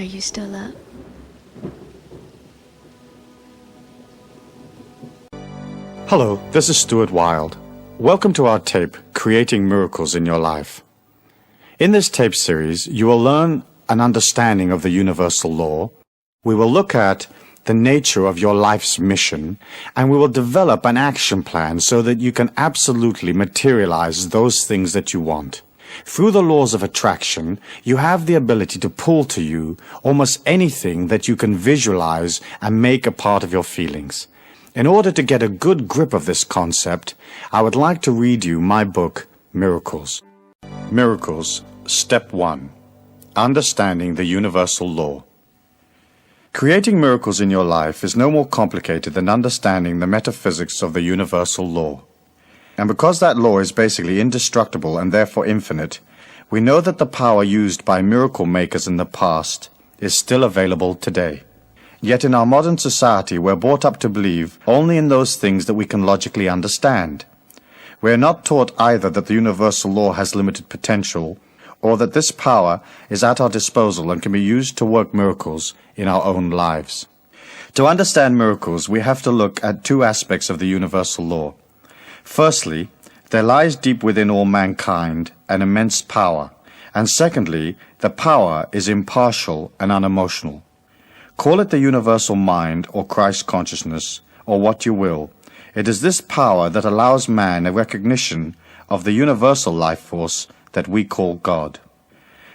Are you still up? Hello, this is Stuart Wilde. Welcome to our tape, Creating Miracles in Your Life. In this tape series, you will learn an understanding of the universal law. We will look at the nature of your life's mission, and we will develop an action plan so that you can absolutely materialize those things that you want. Through the laws of attraction, you have the ability to pull to you almost anything that you can visualize and make a part of your feelings. In order to get a good grip of this concept, I would like to read you my book, Miracles. Miracles, Step 1. Understanding the Universal Law. Creating miracles in your life is no more complicated than understanding the metaphysics of the universal law. And because that law is basically indestructible and therefore infinite, we know that the power used by miracle makers in the past is still available today. Yet in our modern society, we're brought up to believe only in those things that we can logically understand. We're not taught either that the universal law has limited potential, or that this power is at our disposal and can be used to work miracles in our own lives. To understand miracles, we have to look at two aspects of the universal law. Firstly, there lies deep within all mankind an immense power, and secondly, the power is impartial and unemotional. Call it the universal mind or Christ consciousness, or what you will. It is this power that allows man a recognition of the universal life force that we call God.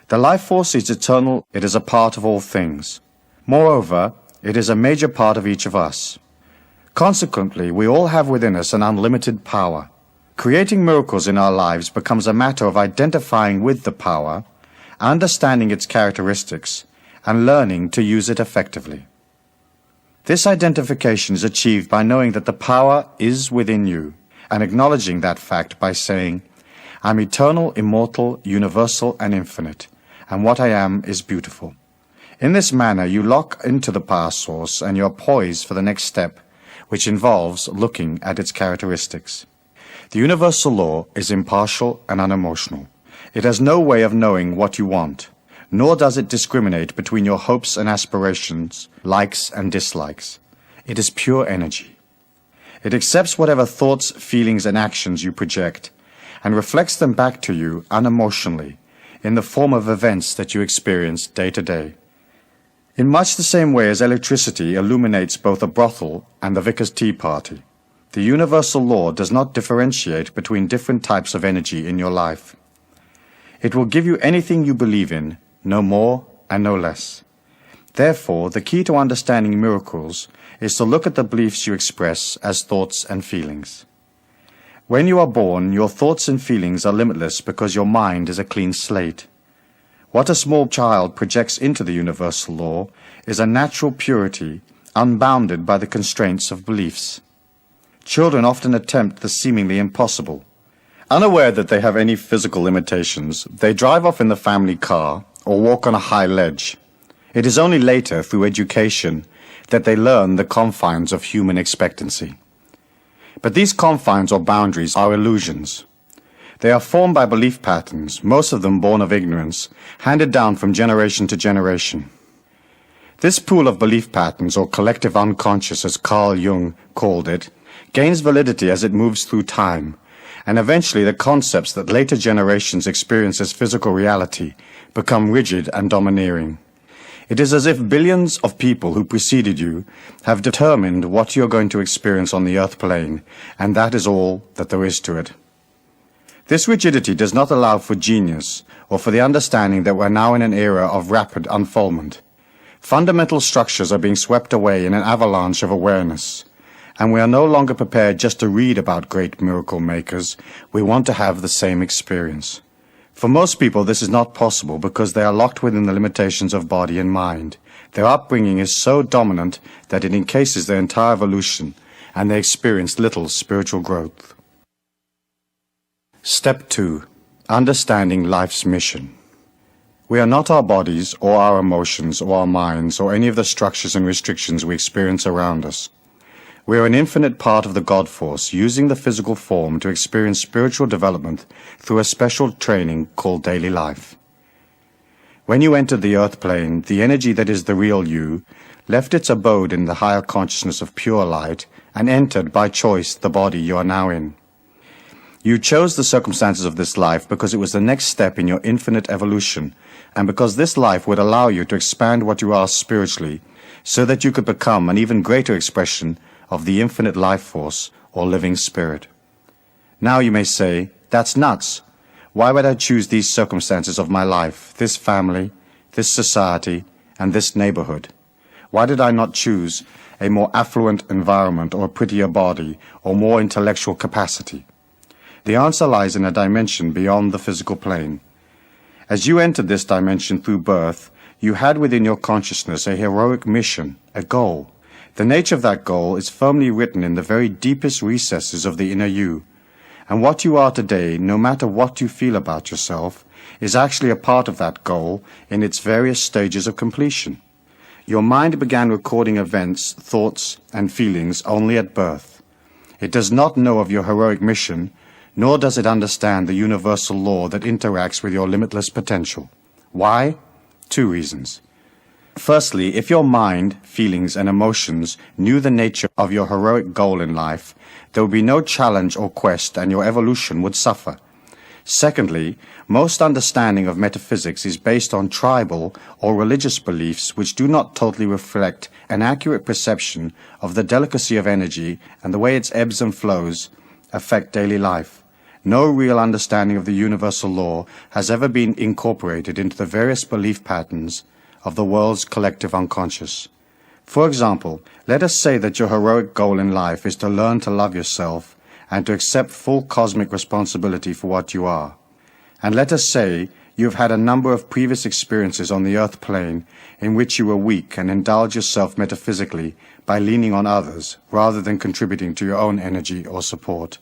The life force is eternal, it is a part of all things. Moreover, it is a major part of each of us. Consequently, we all have within us an unlimited power. Creating miracles in our lives becomes a matter of identifying with the power, understanding its characteristics, and learning to use it effectively. This identification is achieved by knowing that the power is within you, and acknowledging that fact by saying, I'm eternal, immortal, universal, and infinite, and what I am is beautiful. In this manner, you lock into the power source, and you are poised for the next step, which involves looking at its characteristics. The universal law is impartial and unemotional. It has no way of knowing what you want, nor does it discriminate between your hopes and aspirations, likes and dislikes. It is pure energy. It accepts whatever thoughts, feelings, and actions you project, and reflects them back to you unemotionally, in the form of events that you experience day to day. In much the same way as electricity illuminates both a brothel and the vicar's tea party, the universal law does not differentiate between different types of energy in your life. It will give you anything you believe in, no more and no less. Therefore, the key to understanding miracles is to look at the beliefs you express as thoughts and feelings. When you are born, your thoughts and feelings are limitless because your mind is a clean slate. What a small child projects into the universal law is a natural purity, unbounded by the constraints of beliefs. Children often attempt the seemingly impossible. Unaware that they have any physical limitations, they drive off in the family car or walk on a high ledge. It is only later, through education, that they learn the confines of human expectancy. But these confines or boundaries are illusions. They are formed by belief patterns, most of them born of ignorance, handed down from generation to generation. This pool of belief patterns, or collective unconscious as Carl Jung called it, gains validity as it moves through time, and eventually the concepts that later generations experience as physical reality become rigid and domineering. It is as if billions of people who preceded you have determined what you're going to experience on the earth plane, and that is all that there is to it. This rigidity does not allow for genius or for the understanding that we're now in an era of rapid unfoldment. Fundamental structures are being swept away in an avalanche of awareness, and we are no longer prepared just to read about great miracle makers. We want to have the same experience. For most people, this is not possible because they are locked within the limitations of body and mind. Their upbringing is so dominant that it encases their entire evolution, and they experience little spiritual growth. Step 2. Understanding life's mission. We are not our bodies, or our emotions, or our minds, or any of the structures and restrictions we experience around us. We are an infinite part of the God force, using the physical form to experience spiritual development through a special training called daily life. When you entered the earth plane, the energy that is the real you left its abode in the higher consciousness of pure light and entered by choice the body you are now in. You chose the circumstances of this life because it was the next step in your infinite evolution, and because this life would allow you to expand what you are spiritually, so that you could become an even greater expression of the infinite life force or living spirit. Now you may say, that's nuts. Why would I choose these circumstances of my life, this family, this society, and this neighborhood? Why did I not choose a more affluent environment or a prettier body or more intellectual capacity? The answer lies in a dimension beyond the physical plane. As you entered this dimension through birth, you had within your consciousness a heroic mission, a goal. The nature of that goal is firmly written in the very deepest recesses of the inner you. And what you are today, no matter what you feel about yourself, is actually a part of that goal in its various stages of completion. Your mind began recording events, thoughts, and feelings only at birth. It does not know of your heroic mission, nor does it understand the universal law that interacts with your limitless potential. Why? 2 reasons. Firstly, if your mind, feelings, and emotions knew the nature of your heroic goal in life, there would be no challenge or quest, and your evolution would suffer. Secondly, most understanding of metaphysics is based on tribal or religious beliefs which do not totally reflect an accurate perception of the delicacy of energy and the way its ebbs and flows affect daily life. No real understanding of the universal law has ever been incorporated into the various belief patterns of the world's collective unconscious. For example, let us say that your heroic goal in life is to learn to love yourself and to accept full cosmic responsibility for what you are. And let us say you have had a number of previous experiences on the earth plane in which you were weak and indulged yourself metaphysically by leaning on others rather than contributing to your own energy or support.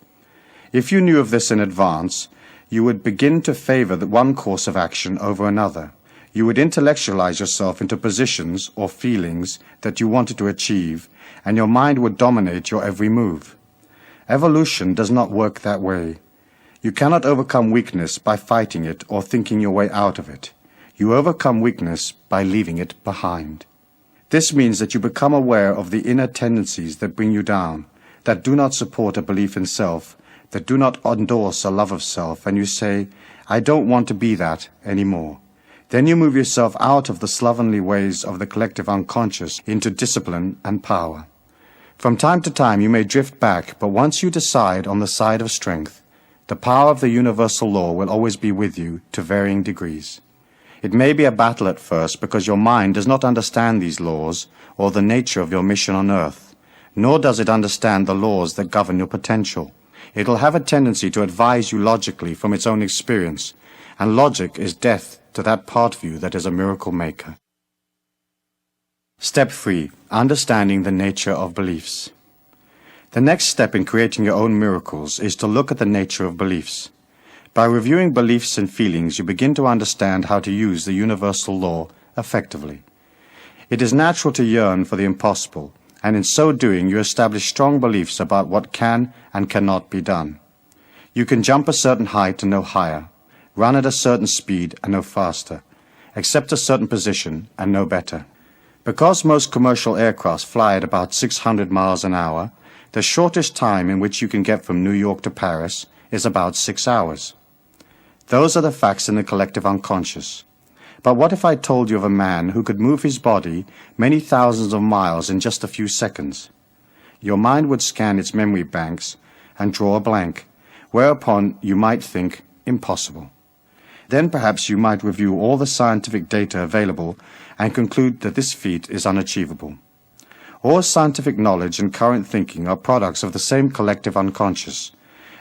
If you knew of this in advance, you would begin to favor the one course of action over another. You would intellectualize yourself into positions or feelings that you wanted to achieve, and your mind would dominate your every move. Evolution does not work that way. You cannot overcome weakness by fighting it or thinking your way out of it. You overcome weakness by leaving it behind. This means that you become aware of the inner tendencies that bring you down, that do not support a belief in self, that do not endorse a love of self, and you say, I don't want to be that anymore. Then you move yourself out of the slovenly ways of the collective unconscious into discipline and power. From time to time you may drift back, but once you decide on the side of strength, the power of the universal law will always be with you to varying degrees. It may be a battle at first because your mind does not understand these laws or the nature of your mission on earth, nor does it understand the laws that govern your potential. It will have a tendency to advise you logically from its own experience, and logic is death to that part of you that is a miracle maker. Step 3. Understanding the nature of beliefs. The next step in creating your own miracles is to look at the nature of beliefs. By reviewing beliefs and feelings, you begin to understand how to use the universal law effectively. It is natural to yearn for the impossible, and in so doing you establish strong beliefs about what can and cannot be done. You can jump a certain height and no higher, run at a certain speed and no faster, accept a certain position and no better. Because most commercial aircraft fly at about 600 miles an hour, the shortest time in which you can get from New York to Paris is about 6 hours. Those are the facts in the collective unconscious. But what if I told you of a man who could move his body many thousands of miles in just a few seconds? Your mind would scan its memory banks and draw a blank, whereupon you might think, impossible. Then perhaps you might review all the scientific data available and conclude that this feat is unachievable. All scientific knowledge and current thinking are products of the same collective unconscious,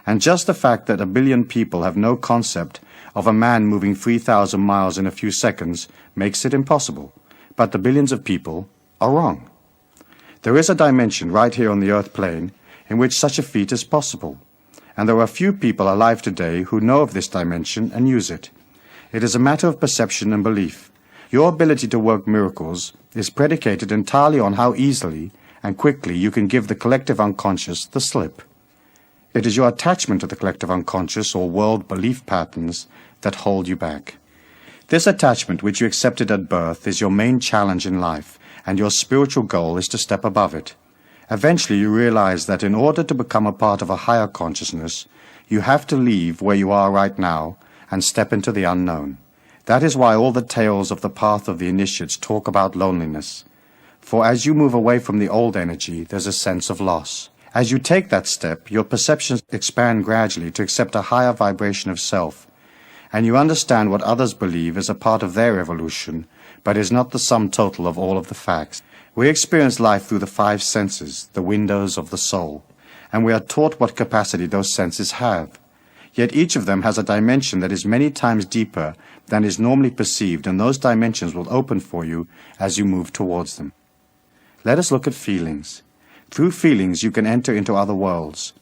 and just the fact that 1 billion people have no concept of a man moving 3,000 miles in a few seconds makes it impossible, but the billions of people are wrong. There is a dimension right here on the earth plane in which such a feat is possible, and there are few people alive today who know of this dimension and use it. It is a matter of perception and belief. Your ability to work miracles is predicated entirely on how easily and quickly you can give the collective unconscious the slip. It is your attachment to the collective unconscious or world belief patterns that hold you back. This attachment which you accepted at birth is your main challenge in life, and your spiritual goal is to step above it. Eventually you realize that in order to become a part of a higher consciousness, you have to leave where you are right now and step into the unknown. That is why all the tales of the path of the initiates talk about loneliness. For as you move away from the old energy, there's a sense of loss. As you take that step, your perceptions expand gradually to accept a higher vibration of self, and you understand what others believe is a part of their evolution, but is not the sum total of all of the facts. We experience life through the five senses, the windows of the soul, and we are taught what capacity those senses have. Yet each of them has a dimension that is many times deeper than is normally perceived, and those dimensions will open for you as you move towards them. Let us look at feelings. Through feelings you can enter into other worlds,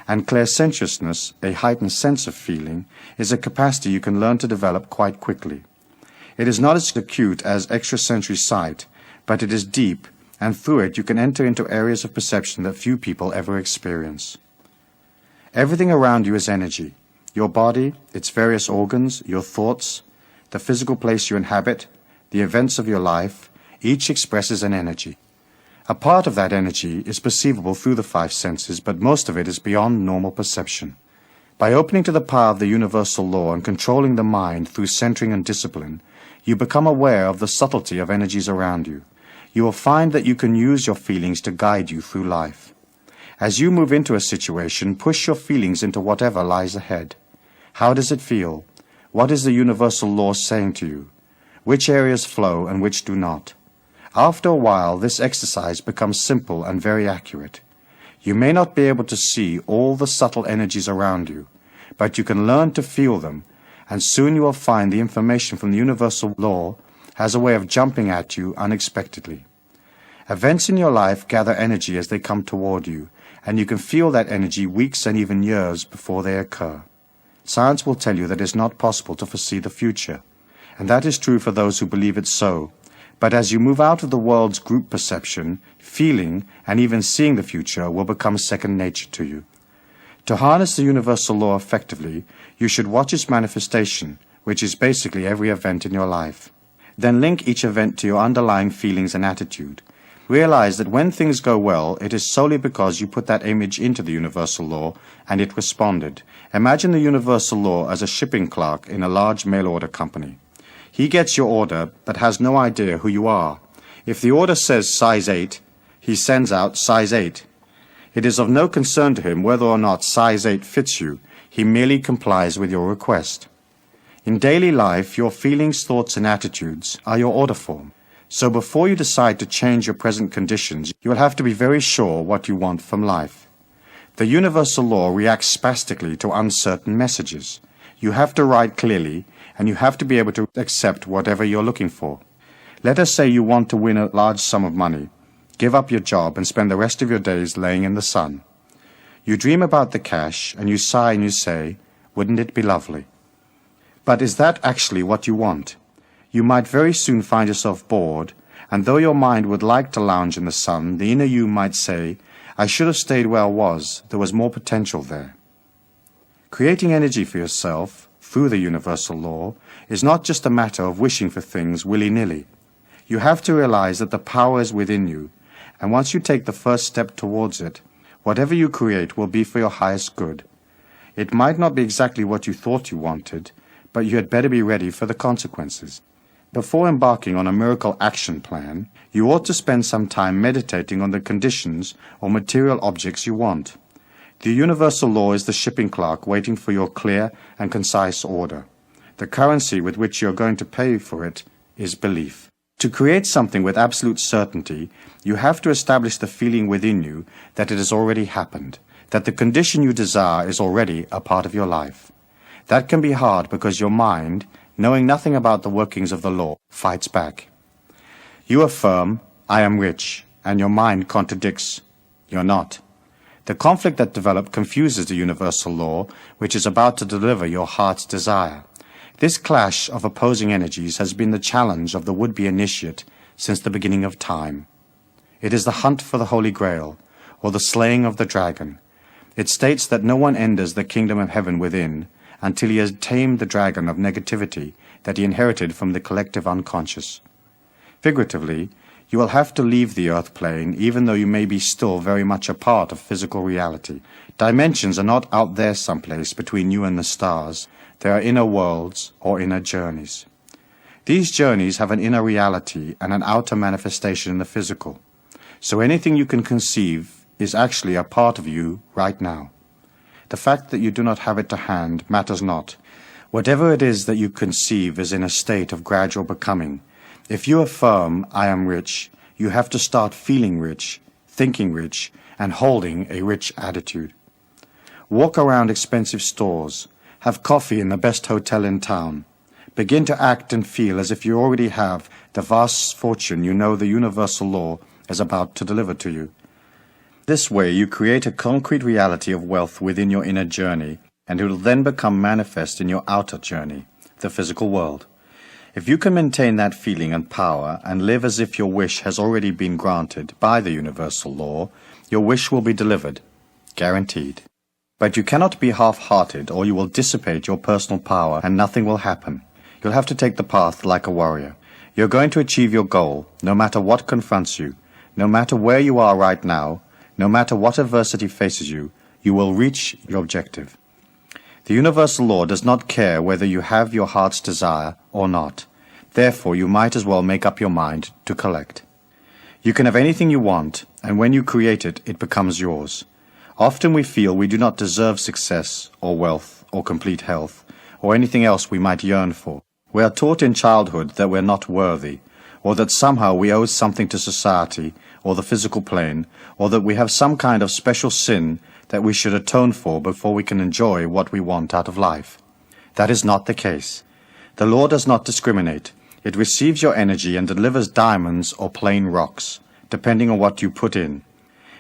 and clairsentiousness, a heightened sense of feeling, is a capacity you can learn to develop quite quickly. It is not as acute as extrasensory sight, but it is deep, and through it you can enter into areas of perception that few people ever experience. Everything around you is energy. Your body, its various organs, your thoughts, the physical place you inhabit, the events of your life, each expresses an energy. A part of that energy is perceivable through the five senses, but most of it is beyond normal perception. By opening to the power of the universal law and controlling the mind through centering and discipline, you become aware of the subtlety of energies around you. You will find that you can use your feelings to guide you through life. As you move into a situation, push your feelings into whatever lies ahead. How does it feel? What is the universal law saying to you? Which areas flow and which do not? After a while, this exercise becomes simple and very accurate. You may not be able to see all the subtle energies around you, but you can learn to feel them, and soon you will find the information from the universal law has a way of jumping at you unexpectedly. Events in your life gather energy as they come toward you, and you can feel that energy weeks and even years before they occur. Science will tell you that it is not possible to foresee the future, and that is true for those who believe it so. But as you move out of the world's group perception, feeling and even seeing the future will become second nature to you. To harness the universal law effectively, you should watch its manifestation, which is basically every event in your life. Then link each event to your underlying feelings and attitude. Realize that when things go well, it is solely because you put that image into the universal law and it responded. Imagine the universal law as a shipping clerk in a large mail-order company. He gets your order, but has no idea who you are. If the order says size 8, he sends out size 8. It is of no concern to him whether or not size 8 fits you. He merely complies with your request. In daily life, your feelings, thoughts, and attitudes are your order form. So before you decide to change your present conditions, you will have to be very sure what you want from life. The universal law reacts spastically to uncertain messages. You have to write clearly, and you have to be able to accept whatever you're looking for. Let us say you want to win a large sum of money, give up your job and spend the rest of your days laying in the sun. You dream about the cash and you sigh and you say, wouldn't it be lovely? But is that actually what you want? You might very soon find yourself bored, and though your mind would like to lounge in the sun, the inner you might say, I should have stayed where I was, there was more potential there. Creating energy for yourself, through the universal law, is not just a matter of wishing for things willy-nilly. You have to realize that the power is within you, and once you take the first step towards it, whatever you create will be for your highest good. It might not be exactly what you thought you wanted, but you had better be ready for the consequences. Before embarking on a miracle action plan, you ought to spend some time meditating on the conditions or material objects you want. The universal law is the shipping clerk waiting for your clear and concise order. The currency with which you are going to pay for it is belief. To create something with absolute certainty, you have to establish the feeling within you that it has already happened, that the condition you desire is already a part of your life. That can be hard because your mind, knowing nothing about the workings of the law, fights back. You affirm, I am rich, and your mind contradicts, you're not. The conflict that develops confuses the universal law, which is about to deliver your heart's desire. This clash of opposing energies has been the challenge of the would-be initiate since the beginning of time. It is the hunt for the Holy Grail, or the slaying of the dragon. It states that no one enters the kingdom of heaven within until he has tamed the dragon of negativity that he inherited from the collective unconscious. Figuratively, you will have to leave the earth plane even though you may be still very much a part of physical reality. Dimensions are not out there someplace between you and the stars. They are inner worlds or inner journeys. These journeys have an inner reality and an outer manifestation in the physical. So anything you can conceive is actually a part of you right now. The fact that you do not have it to hand matters not. Whatever it is that you conceive is in a state of gradual becoming. If you affirm, I am rich, you have to start feeling rich, thinking rich, and holding a rich attitude. Walk around expensive stores. Have coffee in the best hotel in town. Begin to act and feel as if you already have the vast fortune you know the universal law is about to deliver to you. This way you create a concrete reality of wealth within your inner journey, and it will then become manifest in your outer journey, the physical world. If you can maintain that feeling and power and live as if your wish has already been granted by the universal law, your wish will be delivered, guaranteed. But you cannot be half-hearted or you will dissipate your personal power and nothing will happen. You'll have to take the path like a warrior. You're going to achieve your goal, no matter what confronts you, no matter where you are right now, no matter what adversity faces you, you will reach your objective. The universal law does not care whether you have your heart's desire or not. Therefore, you might as well make up your mind to collect. You can have anything you want, and when you create it, it becomes yours. Often we feel we do not deserve success or wealth or complete health or anything else we might yearn for. We are taught in childhood that we're not worthy, or that somehow we owe something to society or the physical plane, or that we have some kind of special sin that we should atone for before we can enjoy what we want out of life. That is not the case. The law does not discriminate. It receives your energy and delivers diamonds or plain rocks, depending on what you put in.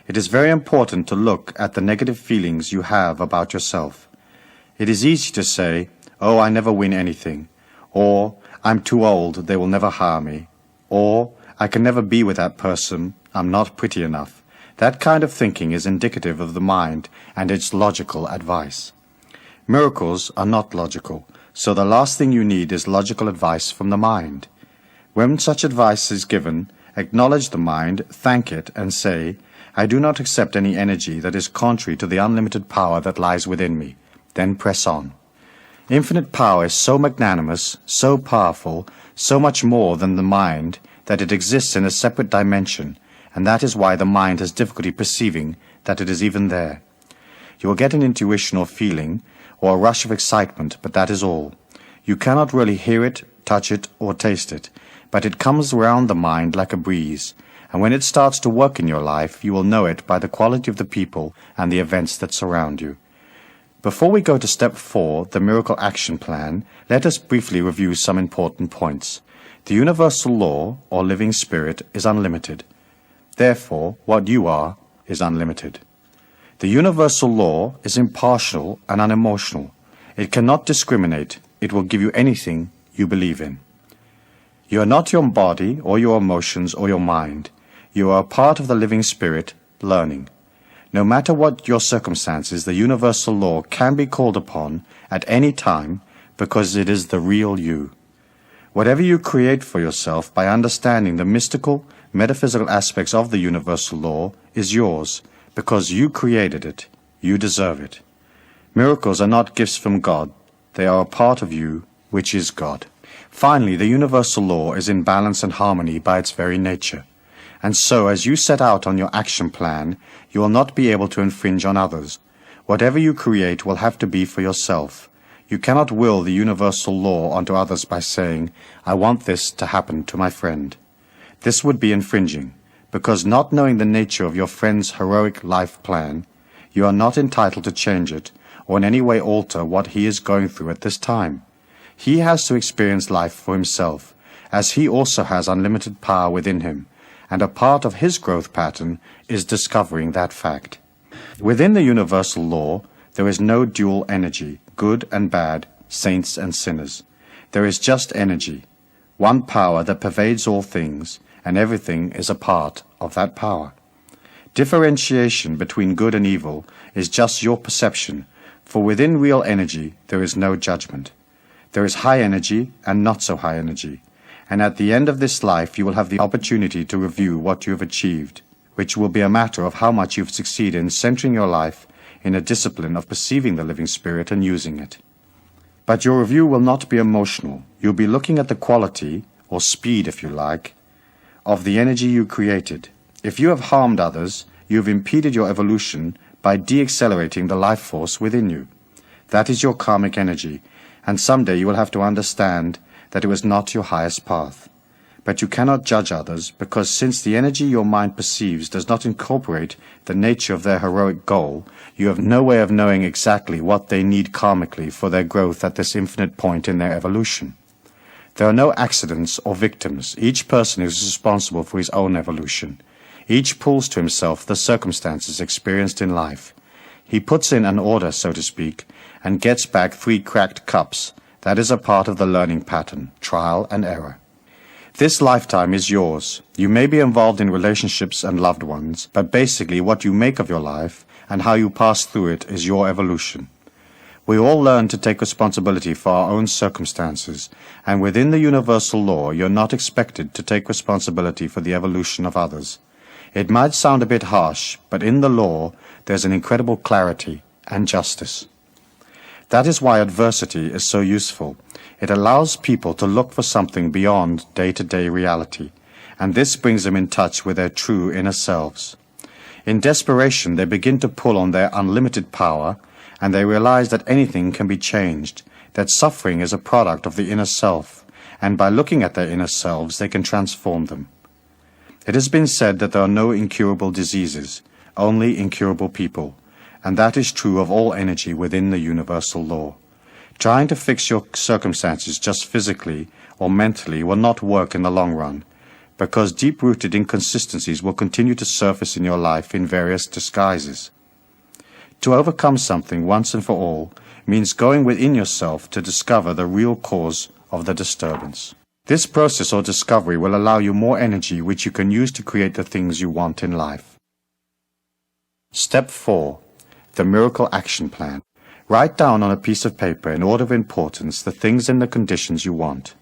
It is very important to look at the negative feelings you have about yourself. It is easy to say, oh, I never win anything, or I'm too old, they will never hire me, or I can never be with that person, I'm not pretty enough. That kind of thinking is indicative of the mind and its logical advice. Miracles are not logical, so the last thing you need is logical advice from the mind. When such advice is given, acknowledge the mind, thank it, and say, I do not accept any energy that is contrary to the unlimited power that lies within me. Then press on. Infinite power is so magnanimous, so powerful, so much more than the mind, that it exists in a separate dimension, and that is why the mind has difficulty perceiving that it is even there. You will get an intuition or feeling, or a rush of excitement, but that is all. You cannot really hear it, touch it, or taste it, but it comes round the mind like a breeze, and when it starts to work in your life, you will know it by the quality of the people and the events that surround you. Before we go to step 4, the Miracle Action Plan, let us briefly review some important points. The universal law, or living spirit, is unlimited. Therefore, what you are is unlimited. The universal law is impartial and unemotional. It cannot discriminate. It will give you anything you believe in. You are not your body or your emotions or your mind. You are a part of the living spirit, learning. No matter what your circumstances, the universal law can be called upon at any time because it is the real you. Whatever you create for yourself by understanding the mystical, metaphysical aspects of the universal law is yours, because you created it. You deserve it. Miracles are not gifts from God. They are a part of you, which is God. Finally, the universal law is in balance and harmony by its very nature. And so, as you set out on your action plan, you will not be able to infringe on others. Whatever you create will have to be for yourself. You cannot will the universal law onto others by saying, I want this to happen to my friend. This would be infringing, because not knowing the nature of your friend's heroic life plan, you are not entitled to change it or in any way alter what he is going through at this time. He has to experience life for himself, as he also has unlimited power within him, and a part of his growth pattern is discovering that fact. Within the universal law, there is no dual energy, good and bad, saints and sinners. There is just energy, one power that pervades all things, and everything is a part of that power. Differentiation between good and evil is just your perception, for within real energy there is no judgment. There is high energy and not so high energy, and at the end of this life you will have the opportunity to review what you have achieved, which will be a matter of how much you've succeeded in centering your life in a discipline of perceiving the living spirit and using it. But your review will not be emotional. You'll be looking at the quality, or speed if you like, of the energy you created. If you have harmed others, you have impeded your evolution by de-accelerating the life force within you. That is your karmic energy, and someday you will have to understand that it was not your highest path. But you cannot judge others, because since the energy your mind perceives does not incorporate the nature of their heroic goal, you have no way of knowing exactly what they need karmically for their growth at this infinite point in their evolution. There are no accidents or victims. Each person is responsible for his own evolution. Each pulls to himself the circumstances experienced in life. He puts in an order, so to speak, and gets back 3 cracked cups. That is a part of the learning pattern, trial and error. This lifetime is yours. You may be involved in relationships and loved ones, but basically what you make of your life and how you pass through it is your evolution. We all learn to take responsibility for our own circumstances, and within the universal law you're not expected to take responsibility for the evolution of others. It might sound a bit harsh, but in the law there's an incredible clarity and justice. That is why adversity is so useful. It allows people to look for something beyond day-to-day reality, and this brings them in touch with their true inner selves. In desperation, they begin to pull on their unlimited power, and they realize that anything can be changed, that suffering is a product of the inner self, and by looking at their inner selves, they can transform them. It has been said that there are no incurable diseases, only incurable people, and that is true of all energy within the universal law. Trying to fix your circumstances just physically or mentally will not work in the long run, because deep-rooted inconsistencies will continue to surface in your life in various disguises. To overcome something once and for all means going within yourself to discover the real cause of the disturbance. This process or discovery will allow you more energy which you can use to create the things you want in life. Step 4. The Miracle Action Plan. Write down on a piece of paper in order of importance the things and the conditions you want.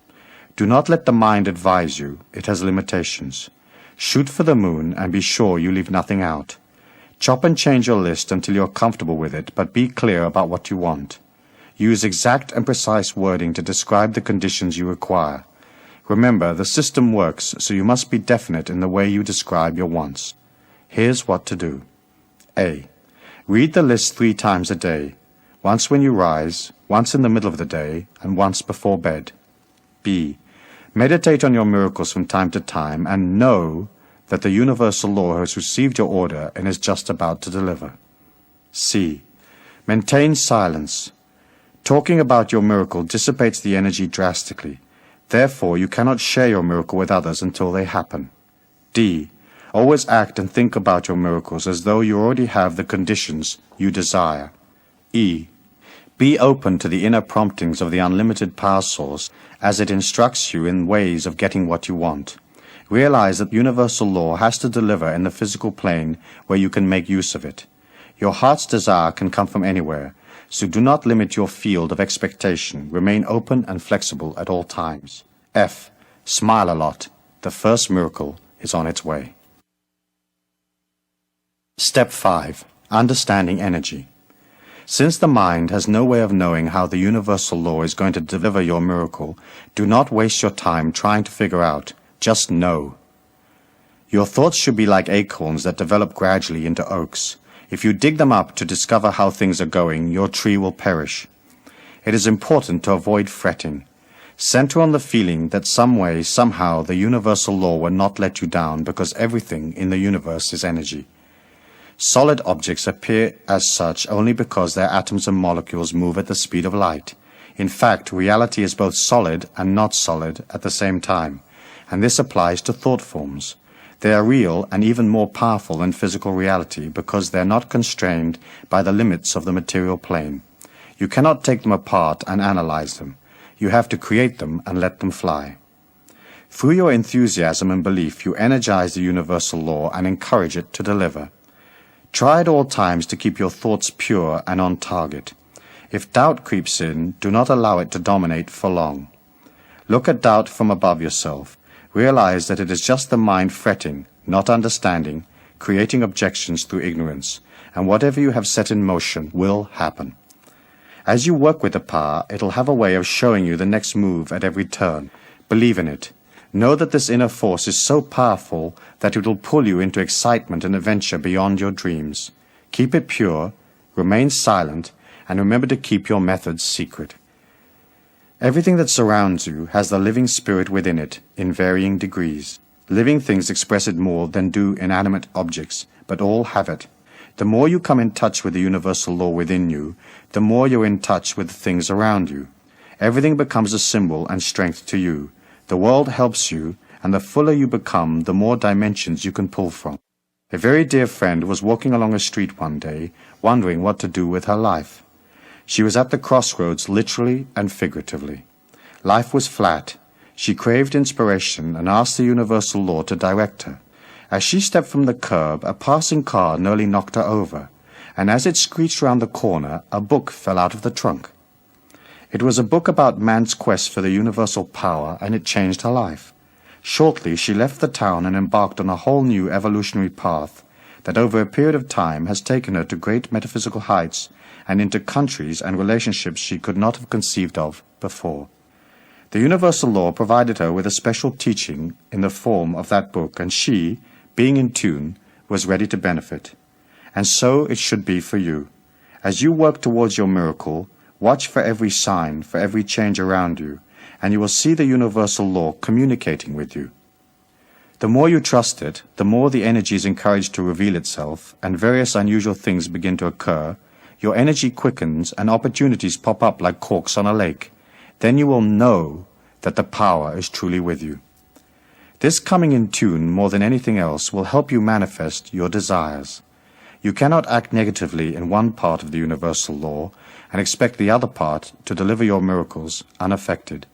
Do not let the mind advise you. It has limitations. Shoot for the moon and be sure you leave nothing out. Chop and change your list until you're comfortable with it, but be clear about what you want. Use exact and precise wording to describe the conditions you require. Remember, the system works, so you must be definite in the way you describe your wants. Here's what to do. A. Read the list 3 times a day. Once when you rise, once in the middle of the day, and once before bed. B. Meditate on your miracles from time to time and know that the universal law has received your order and is just about to deliver. C. Maintain silence. Talking about your miracle dissipates the energy drastically. Therefore, you cannot share your miracle with others until they happen. D. Always act and think about your miracles as though you already have the conditions you desire. E. Be open to the inner promptings of the unlimited power source as it instructs you in ways of getting what you want. Realize that universal law has to deliver in the physical plane where you can make use of it. Your heart's desire can come from anywhere, so do not limit your field of expectation. Remain open and flexible at all times. F. Smile a lot. The first miracle is on its way. Step 5. Understanding energy. Since the mind has no way of knowing how the universal law is going to deliver your miracle, do not waste your time trying to figure out. Just know. Your thoughts should be like acorns that develop gradually into oaks. If you dig them up to discover how things are going, your tree will perish. It is important to avoid fretting. Center on the feeling that some way, somehow, the universal law will not let you down because everything in the universe is energy. Solid objects appear as such only because their atoms and molecules move at the speed of light. In fact, reality is both solid and not solid at the same time, and this applies to thought forms. They are real and even more powerful than physical reality because they are not constrained by the limits of the material plane. You cannot take them apart and analyze them. You have to create them and let them fly. Through your enthusiasm and belief, you energize the universal law and encourage it to deliver. Try at all times to keep your thoughts pure and on target. If doubt creeps in, do not allow it to dominate for long. Look at doubt from above yourself. Realize that it is just the mind fretting, not understanding, creating objections through ignorance, and whatever you have set in motion will happen. As you work with the power, it'll have a way of showing you the next move at every turn. Believe in it. Know that this inner force is so powerful that it will pull you into excitement and adventure beyond your dreams. Keep it pure, remain silent, and remember to keep your methods secret. Everything that surrounds you has the living spirit within it in varying degrees. Living things express it more than do inanimate objects, but all have it. The more you come in touch with the universal law within you, the more you're in touch with the things around you. Everything becomes a symbol and strength to you. The world helps you, and the fuller you become, the more dimensions you can pull from. A very dear friend was walking along a street one day, wondering what to do with her life. She was at the crossroads literally and figuratively. Life was flat. She craved inspiration and asked the universal law to direct her. As she stepped from the curb, a passing car nearly knocked her over, and as it screeched round the corner, a book fell out of the trunk. It was a book about man's quest for the universal power, and it changed her life. Shortly, she left the town and embarked on a whole new evolutionary path that over a period of time has taken her to great metaphysical heights and into countries and relationships she could not have conceived of before. The universal law provided her with a special teaching in the form of that book, and she, being in tune, was ready to benefit. And so it should be for you. As you work towards your miracle, watch for every sign, for every change around you, and you will see the universal law communicating with you. The more you trust it, the more the energy is encouraged to reveal itself, and various unusual things begin to occur. Your energy quickens, and opportunities pop up like corks on a lake. Then you will know that the power is truly with you. This coming in tune more than anything else will help you manifest your desires. You cannot act negatively in one part of the universal law and expect the other part to deliver your miracles unaffected.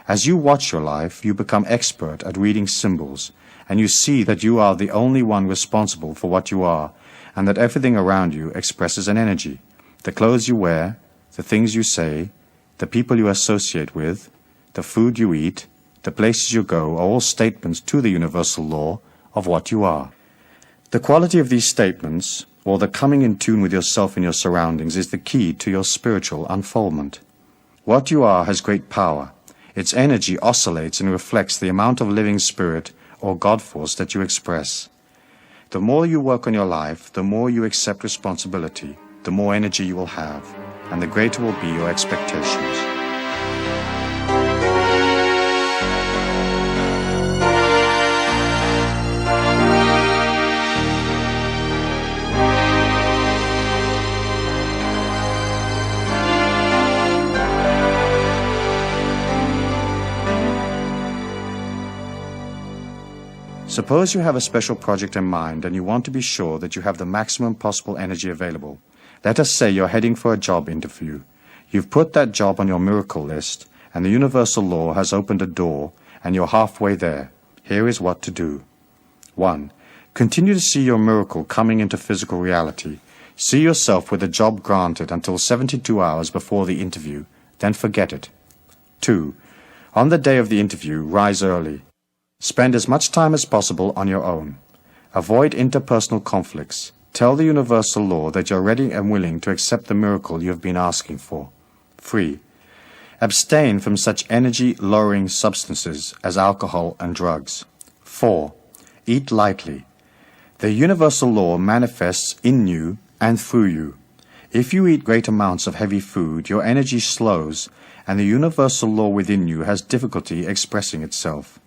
As you watch your life, you become expert at reading symbols, and you see that you are the only one responsible for what you are, and that everything around you expresses an energy. The clothes you wear, the things you say, the people you associate with, the food you eat, the places you go are all statements to the universal law of what you are. The quality of these statements, or the coming in tune with yourself and your surroundings, is the key to your spiritual unfoldment. What you are has great power. Its energy oscillates and reflects the amount of living spirit or God force that you express. The more you work on your life, the more you accept responsibility, the more energy you will have, and the greater will be your expectations. Suppose you have a special project in mind and you want to be sure that you have the maximum possible energy available. Let us say you're heading for a job interview. You've put that job on your miracle list, and the universal law has opened a door, and you're halfway there. Here is what to do. 1. Continue to see your miracle coming into physical reality. See yourself with the job granted until 72 hours before the interview, then forget it. 2. On the day of the interview, rise early. Spend as much time as possible on your own. Avoid interpersonal conflicts. Tell the universal law that you're ready and willing to accept the miracle you have been asking for. 3. Abstain from such energy-lowering substances as alcohol and drugs. 4. Eat lightly. The universal law manifests in you and through you. If you eat great amounts of heavy food, your energy slows, and the universal law within you has difficulty expressing itself.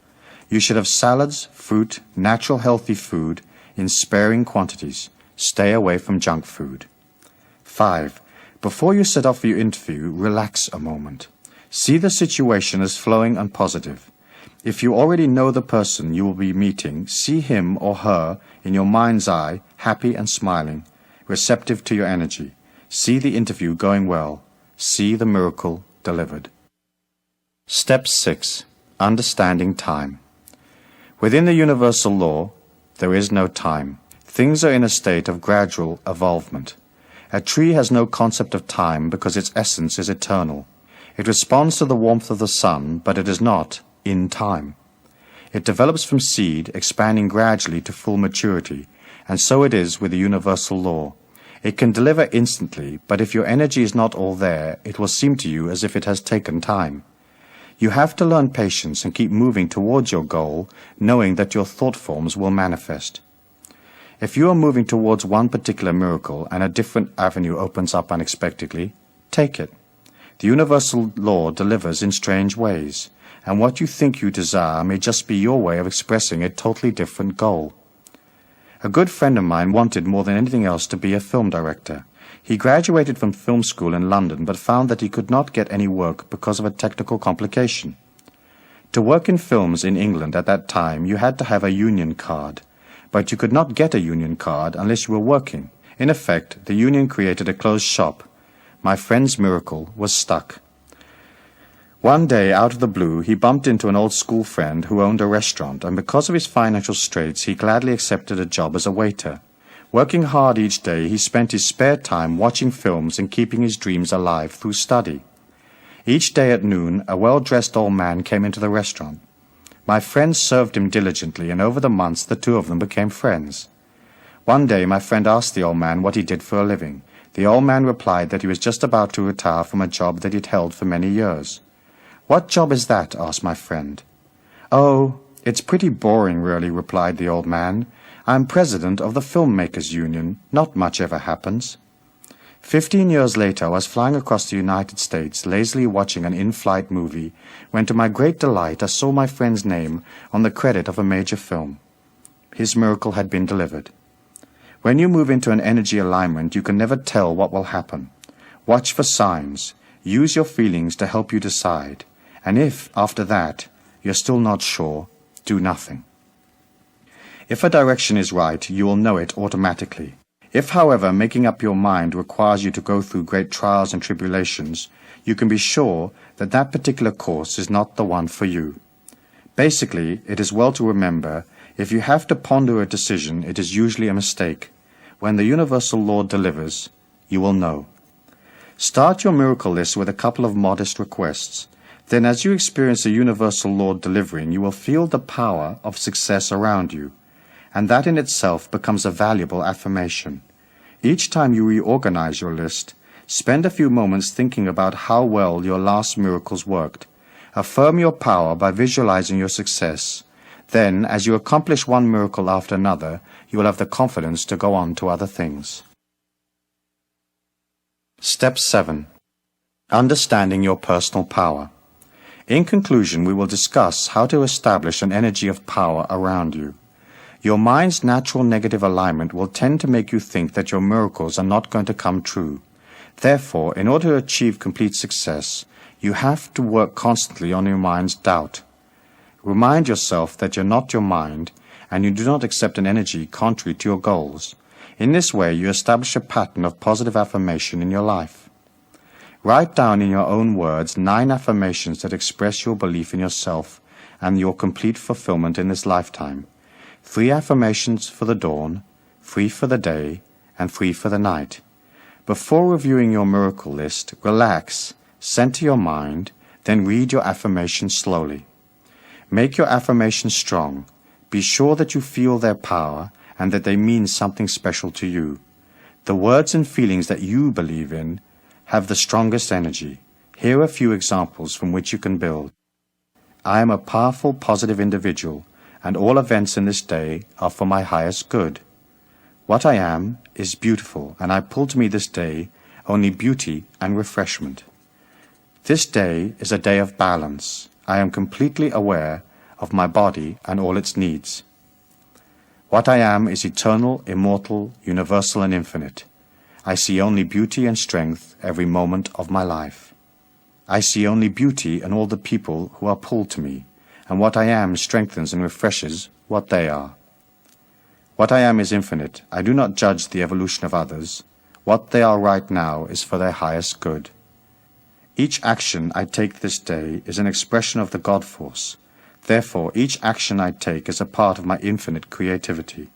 You should have salads, fruit, natural healthy food in sparing quantities. Stay away from junk food. 5. Before you set off for your interview, relax a moment. See the situation as flowing and positive. If you already know the person you will be meeting, see him or her in your mind's eye, happy and smiling, receptive to your energy. See the interview going well. See the miracle delivered. Step 6. Understanding time. Within the universal law, there is no time. Things are in a state of gradual evolvement. A tree has no concept of time because its essence is eternal. It responds to the warmth of the sun, but it is not in time. It develops from seed, expanding gradually to full maturity, and so it is with the universal law. It can deliver instantly, but if your energy is not all there, it will seem to you as if it has taken time. You have to learn patience and keep moving towards your goal, knowing that your thought forms will manifest. If you are moving towards one particular miracle and a different avenue opens up unexpectedly, take it. The universal law delivers in strange ways, and what you think you desire may just be your way of expressing a totally different goal. A good friend of mine wanted more than anything else to be a film director. He graduated from film school in London but found that he could not get any work because of a technical complication. To work in films in England at that time, you had to have a union card, but you could not get a union card unless you were working. In effect, the union created a closed shop. My friend's miracle was stuck. One day, out of the blue, he bumped into an old school friend who owned a restaurant, and because of his financial straits, he gladly accepted a job as a waiter. Working hard each day, he spent his spare time watching films and keeping his dreams alive through study. Each day at noon, a well-dressed old man came into the restaurant. My friend served him diligently, and over the months the two of them became friends. One day my friend asked the old man what he did for a living. The old man replied that he was just about to retire from a job that he'd held for many years. "What job is that?" asked my friend. "Oh, it's pretty boring, really," replied the old man. "I'm president of the Filmmakers Union. Not much ever happens." 15 years later, I was flying across the United States, lazily watching an in-flight movie, when to my great delight I saw my friend's name on the credit of a major film. His miracle had been delivered. When you move into an energy alignment, you can never tell what will happen. Watch for signs. Use your feelings to help you decide. And if, after that, you're still not sure, do nothing. If a direction is right, you will know it automatically. If, however, making up your mind requires you to go through great trials and tribulations, you can be sure that that particular course is not the one for you. Basically, it is well to remember, if you have to ponder a decision, it is usually a mistake. When the universal law delivers, you will know. Start your miracle list with a couple of modest requests. Then as you experience the universal law delivering, you will feel the power of success around you, and that in itself becomes a valuable affirmation. Each time you reorganize your list, spend a few moments thinking about how well your last miracles worked. Affirm your power by visualizing your success. Then, as you accomplish one miracle after another, you will have the confidence to go on to other things. Step 7. Understanding your personal power. In conclusion, we will discuss how to establish an energy of power around you. Your mind's natural negative alignment will tend to make you think that your miracles are not going to come true. Therefore, in order to achieve complete success, you have to work constantly on your mind's doubt. Remind yourself that you're not your mind, and you do not accept an energy contrary to your goals. In this way, you establish a pattern of positive affirmation in your life. Write down in your own words 9 affirmations that express your belief in yourself and your complete fulfillment in this lifetime. 3 affirmations for the dawn, 3 for the day, and 3 for the night. Before reviewing your miracle list, relax, center your mind, then read your affirmations slowly. Make your affirmations strong. Be sure that you feel their power and that they mean something special to you. The words and feelings that you believe in have the strongest energy. Here are a few examples from which you can build. I am a powerful, positive individual, and all events in this day are for my highest good. What I am is beautiful, and I pull to me this day only beauty and refreshment. This day is a day of balance. I am completely aware of my body and all its needs. What I am is eternal, immortal, universal, and infinite. I see only beauty and strength every moment of my life. I see only beauty in all the people who are pulled to me, and what I am strengthens and refreshes what they are. What I am is infinite. I do not judge the evolution of others. What they are right now is for their highest good. Each action I take this day is an expression of the God force. Therefore, each action I take is a part of my infinite creativity.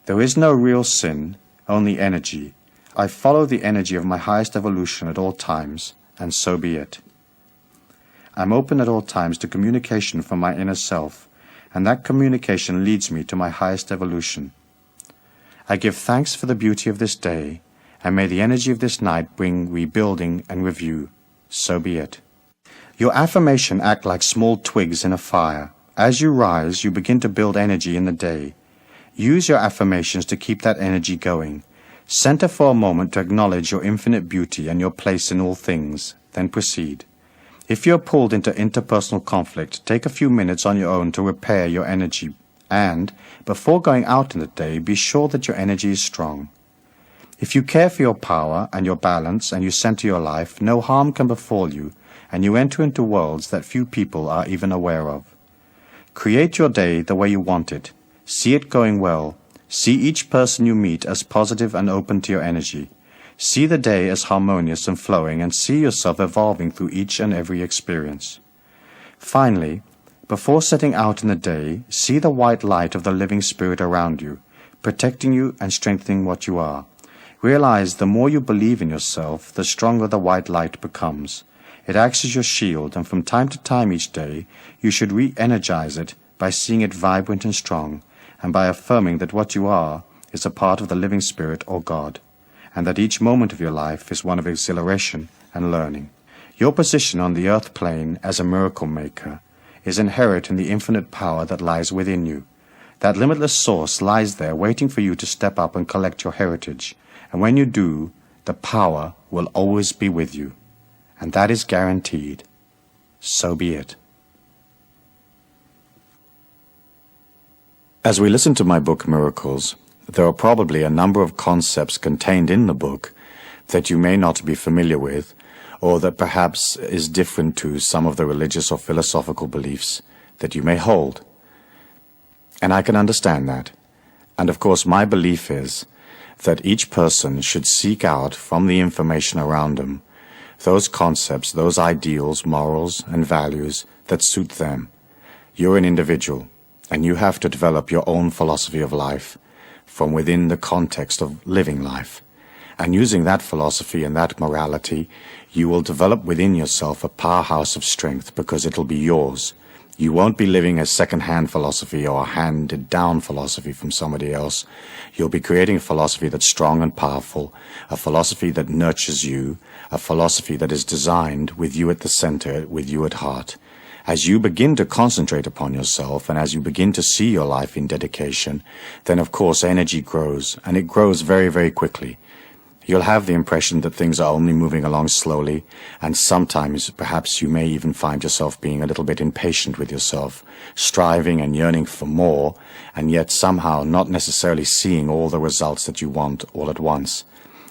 There is no real sin, only energy. I follow the energy of my highest evolution at all times, and so be it. I'm open at all times to communication from my inner self, and that communication leads me to my highest evolution. I give thanks for the beauty of this day, and may the energy of this night bring rebuilding and review. So be it. Your affirmation act like small twigs in a fire. As you rise, you begin to build energy in the day. Use your affirmations to keep that energy going. Center for a moment to acknowledge your infinite beauty and your place in all things, then proceed. If you're pulled into interpersonal conflict, take a few minutes on your own to repair your energy, and, before going out in the day, be sure that your energy is strong. If you care for your power and your balance and you center your life, no harm can befall you, and you enter into worlds that few people are even aware of. Create your day the way you want it. See it going well. See each person you meet as positive and open to your energy. See the day as harmonious and flowing, and see yourself evolving through each and every experience. Finally, before setting out in the day, see the white light of the living spirit around you, protecting you and strengthening what you are. Realize the more you believe in yourself, the stronger the white light becomes. It acts as your shield, and from time to time each day, you should re-energize it by seeing it vibrant and strong, and by affirming that what you are is a part of the living spirit or God, and that each moment of your life is one of exhilaration and learning. Your position on the earth plane as a miracle maker is inherent in the infinite power that lies within you. That limitless source lies there waiting for you to step up and collect your heritage, and when you do, the power will always be with you, and that is guaranteed. So be it. As we listen to my book Miracles, there are probably a number of concepts contained in the book that you may not be familiar with, or that perhaps is different to some of the religious or philosophical beliefs that you may hold. And I can understand that. And of course, my belief is that each person should seek out from the information around them those concepts, those ideals, morals, and values that suit them. You're an individual, and you have to develop your own philosophy of life from within the context of living life. And using that philosophy and that morality, you will develop within yourself a powerhouse of strength, because it'll be yours. You won't be living a second-hand philosophy or a handed-down philosophy from somebody else. You'll be creating a philosophy that's strong and powerful, a philosophy that nurtures you, a philosophy that is designed with you at the center, with you at heart. As you begin to concentrate upon yourself, and as you begin to see your life in dedication, then of course energy grows, and it grows very, very quickly. You'll have the impression that things are only moving along slowly, and sometimes perhaps you may even find yourself being a little bit impatient with yourself, striving and yearning for more, and yet somehow not necessarily seeing all the results that you want all at once.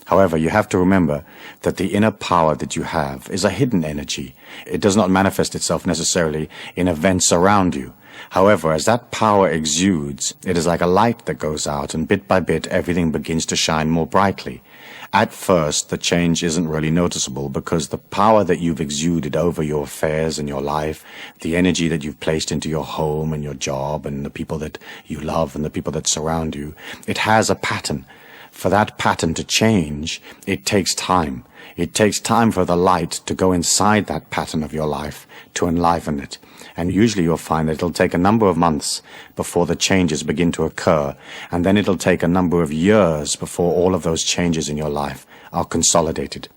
However, you have to remember that the inner power that you have is a hidden energy. It does not manifest itself necessarily in events around you. However, as that power exudes, it is like a light that goes out, and bit by bit everything begins to shine more brightly. At first, the change isn't really noticeable, because the power that you've exuded over your affairs and your life, the energy that you've placed into your home and your job and the people that you love and the people that surround you, it has a pattern. For that pattern to change, it takes time. It takes time for the light to go inside that pattern of your life, to enliven it. And usually you'll find that it'll take a number of months before the changes begin to occur, and then it'll take a number of years before all of those changes in your life are consolidated.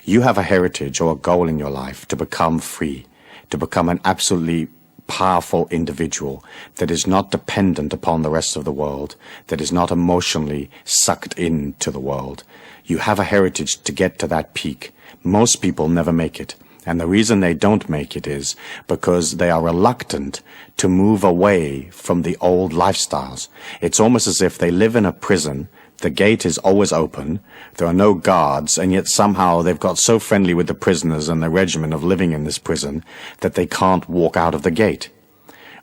You have a heritage or a goal in your life to become free, to become an absolutely powerful individual that is not dependent upon the rest of the world, that is not emotionally sucked into the world. You have a heritage to get to that peak. Most people never make it. And the reason they don't make it is because they are reluctant to move away from the old lifestyles. It's almost as if they live in a prison. The gate is always open. There are no guards, and yet somehow they've got so friendly with the prisoners and the regimen of living in this prison that they can't walk out of the gate.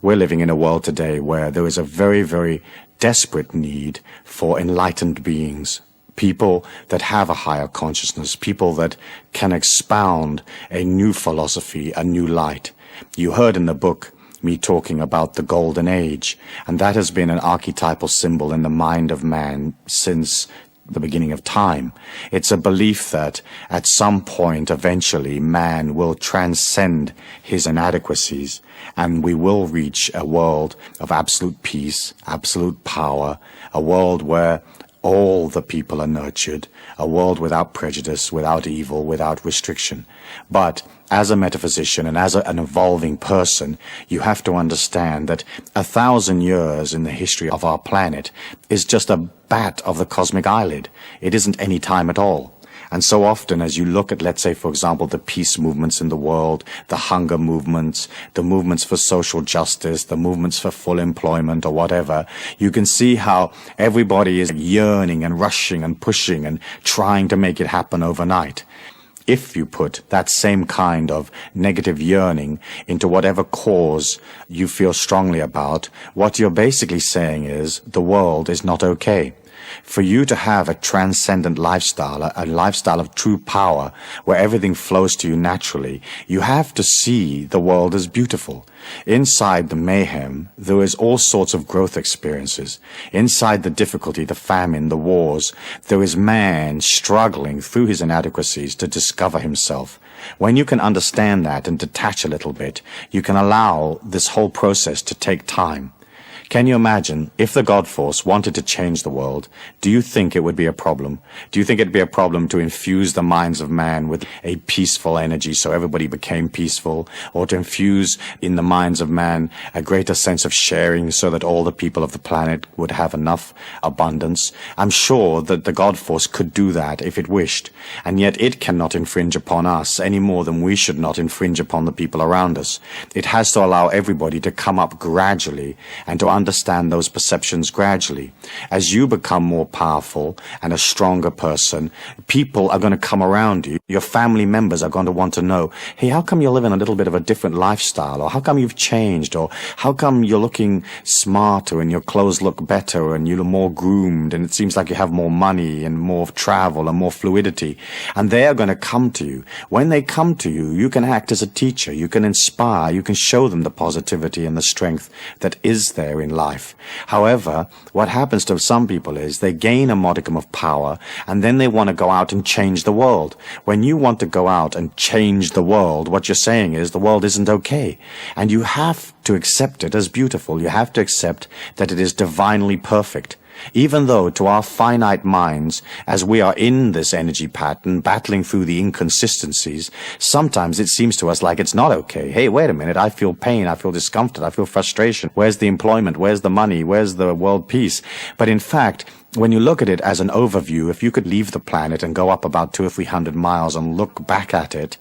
We're living in a world today where there is a very, very desperate need for enlightened beings. People that have a higher consciousness, people that can expound a new philosophy, a new light. You heard in the book me talking about the Golden Age, and that has been an archetypal symbol in the mind of man since the beginning of time. It's a belief that at some point, eventually, man will transcend his inadequacies and we will reach a world of absolute peace, absolute power, a world where all the people are nurtured, a world without prejudice, without evil, without restriction. But as a metaphysician and as an evolving person, you have to understand that 1,000 years in the history of our planet is just a bat of the cosmic eyelid. It isn't any time at all. And so often as you look at, let's say, for example, the peace movements in the world, the hunger movements, the movements for social justice, the movements for full employment or whatever, you can see how everybody is yearning and rushing and pushing and trying to make it happen overnight. If you put that same kind of negative yearning into whatever cause you feel strongly about, what you're basically saying is the world is not okay. For you to have a transcendent lifestyle, a lifestyle of true power, where everything flows to you naturally, you have to see the world as beautiful. Inside the mayhem, there is all sorts of growth experiences. Inside the difficulty, the famine, the wars, there is man struggling through his inadequacies to discover himself. When you can understand that and detach a little bit, you can allow this whole process to take time. Can you imagine if the God Force wanted to change the world? Do you think it would be a problem? Do you think it'd be a problem to infuse the minds of man with a peaceful energy so everybody became peaceful? Or to infuse in the minds of man a greater sense of sharing so that all the people of the planet would have enough abundance? I'm sure that the God Force could do that if it wished. And yet it cannot infringe upon us any more than we should not infringe upon the people around us. It has to allow everybody to come up gradually and to understand those perceptions gradually. As you become more powerful and a stronger person, people are going to come around you. Your family members are going to want to know, hey, how come you're living a little bit of a different lifestyle? Or how come you've changed? Or how come you're looking smarter and your clothes look better and you're more groomed and it seems like you have more money and more travel and more fluidity? And they are going to come to you. When they come to you, you can act as a teacher. You can inspire. You can show them the positivity and the strength that is there in life. However, what happens to some people is they gain a modicum of power and then they want to go out and change the world. When you want to go out and change the world, what you're saying is the world isn't okay. And you have to accept it as beautiful. You have to accept that it is divinely perfect. Even though to our finite minds, as we are in this energy pattern, battling through the inconsistencies, sometimes it seems to us like it's not okay. Hey, wait a minute, I feel pain, I feel discomfort, I feel frustration. Where's the employment? Where's the money? Where's the world peace? But in fact, when you look at it as an overview, if you could leave the planet and go up about 200 or 300 miles and look back at it,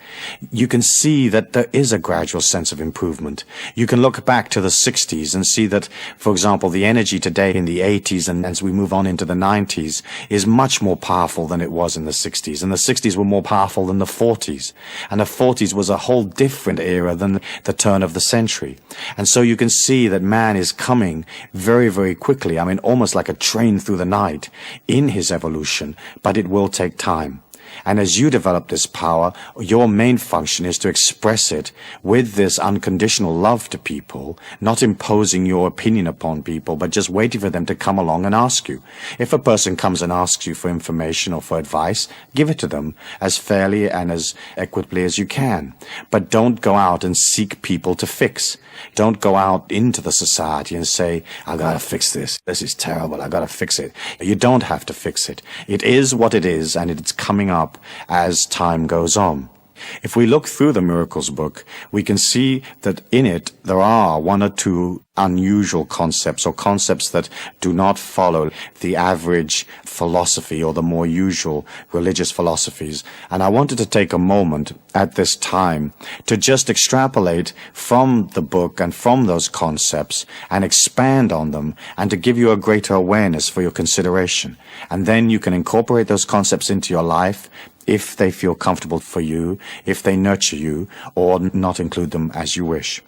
you can see that there is a gradual sense of improvement. You can look back to the 60s and see that, for example, the energy today in the 80s and as we move on into the 90s is much more powerful than it was in the 60s. And the 60s were more powerful than the 40s. And the 40s was a whole different era than the turn of the century. And so you can see that man is coming very, very quickly. I mean, almost like a train through the night in his evolution, but it will take time. And as you develop this power, your main function is to express it with this unconditional love to people, not imposing your opinion upon people, but just waiting for them to come along and ask you. If a person comes and asks you for information or for advice, give it to them as fairly and as equitably as you can. But don't go out and seek people to fix. Don't go out into the society and say, I gotta fix this. This is terrible. I gotta fix it. You don't have to fix it. It is what it is, and it's coming up as time goes on. If we look through the Miracles book, we can see that in it there are one or two unusual concepts or concepts that do not follow the average philosophy or the more usual religious philosophies. And I wanted to take a moment at this time to just extrapolate from the book and from those concepts and expand on them and to give you a greater awareness for your consideration. And then you can incorporate those concepts into your life if they feel comfortable for you, if they nurture you, or not include them as you wish.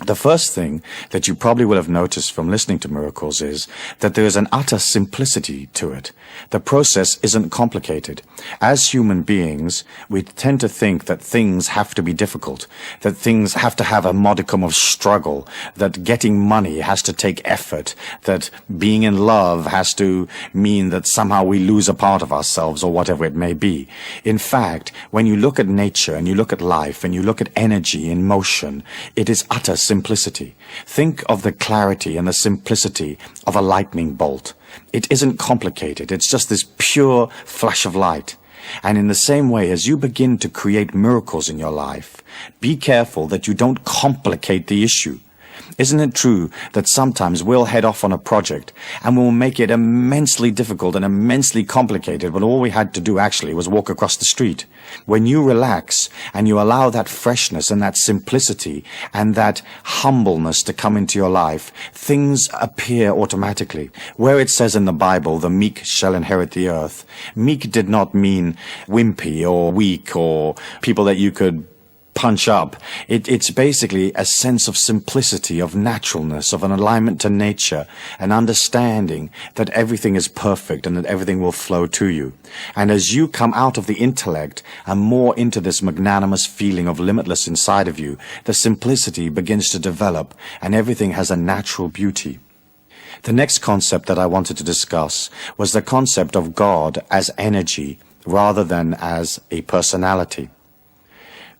The first thing that you probably will have noticed from listening to miracles is that there is an utter simplicity to it. The process isn't complicated. As human beings, we tend to think that things have to be difficult, that things have to have a modicum of struggle, that getting money has to take effort, that being in love has to mean that somehow we lose a part of ourselves or whatever it may be. In fact, when you look at nature and you look at life and you look at energy in motion, it is utter simplicity. Think of the clarity and the simplicity of a lightning bolt. It isn't complicated. It's just this pure flash of light. And in the same way, as you begin to create miracles in your life, be careful that you don't complicate the issue. Isn't it true that sometimes we'll head off on a project and we'll make it immensely difficult and immensely complicated, but all we had to do actually was walk across the street? When you relax and you allow that freshness and that simplicity and that humbleness to come into your life, things appear automatically. Where it says in the Bible, the meek shall inherit the earth, meek did not mean wimpy or weak or people that you could punch up. It's basically a sense of simplicity, of naturalness, of an alignment to nature, an understanding that everything is perfect and that everything will flow to you. And as you come out of the intellect and more into this magnanimous feeling of limitless inside of you, the simplicity begins to develop and everything has a natural beauty. The next concept that I wanted to discuss was the concept of God as energy rather than as a personality.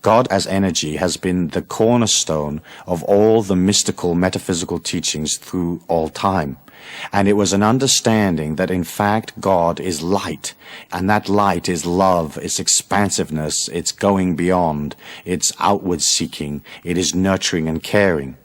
God as energy has been the cornerstone of all the mystical, metaphysical teachings through all time. And it was an understanding that in fact God is light, and that light is love, it's expansiveness, it's going beyond, it's outward seeking, it is nurturing and caring.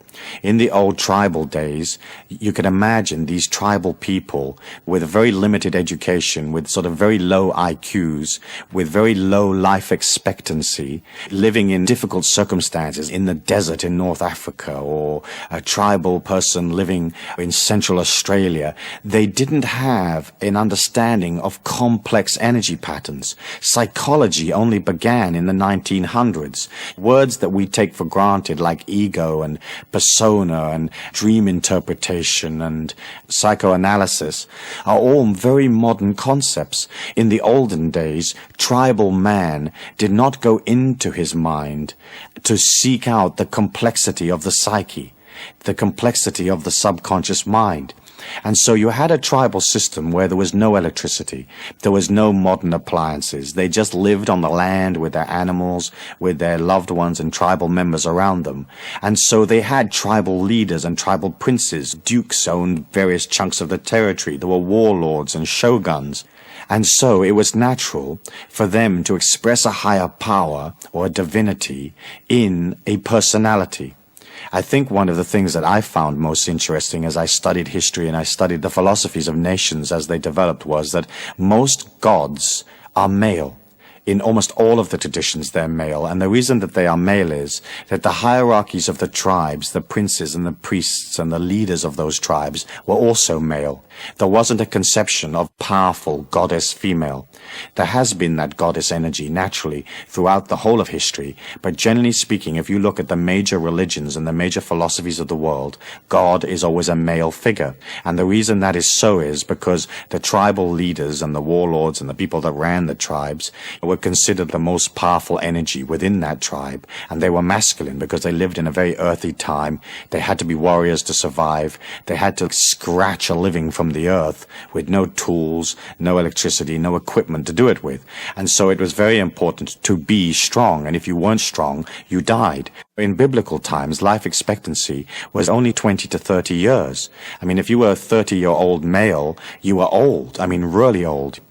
In the old tribal days, you could imagine these tribal people with a very limited education, with sort of very low IQs, with very low life expectancy, living in difficult circumstances in the desert in North Africa, or a tribal person living in Central Australia. They didn't have an understanding of complex energy patterns. Psychology only began in the 1900s. Words that we take for granted like ego and persona and dream interpretation and psychoanalysis are all very modern concepts. In the olden days, tribal man did not go into his mind to seek out the complexity of the psyche, the complexity of the subconscious mind. And so you had a tribal system where there was no electricity, there was no modern appliances. They just lived on the land with their animals, with their loved ones and tribal members around them. And so they had tribal leaders and tribal princes. Dukes owned various chunks of the territory. There were warlords and shoguns. And so it was natural for them to express a higher power or a divinity in a personality. I think one of the things that I found most interesting as I studied history and I studied the philosophies of nations as they developed was that most gods are male. In almost all of the traditions, they're male. And the reason that they are male is that the hierarchies of the tribes, the princes and the priests and the leaders of those tribes were also male. There wasn't a conception of powerful goddess female. There has been that goddess energy naturally throughout the whole of history. But generally speaking, if you look at the major religions and the major philosophies of the world, God is always a male figure. And the reason that is so is because the tribal leaders and the warlords and the people that ran the tribes were considered the most powerful energy within that tribe, and they were masculine because they lived in a very earthy time. They had to be warriors to survive. They had to scratch a living from the earth with no tools, no electricity, no equipment to do it with. And so it was very important to be strong, and if you weren't strong, you died. In biblical times, life expectancy was only 20 to 30 years. I mean, if you were a 30-year-old male, you were old. I mean, really old.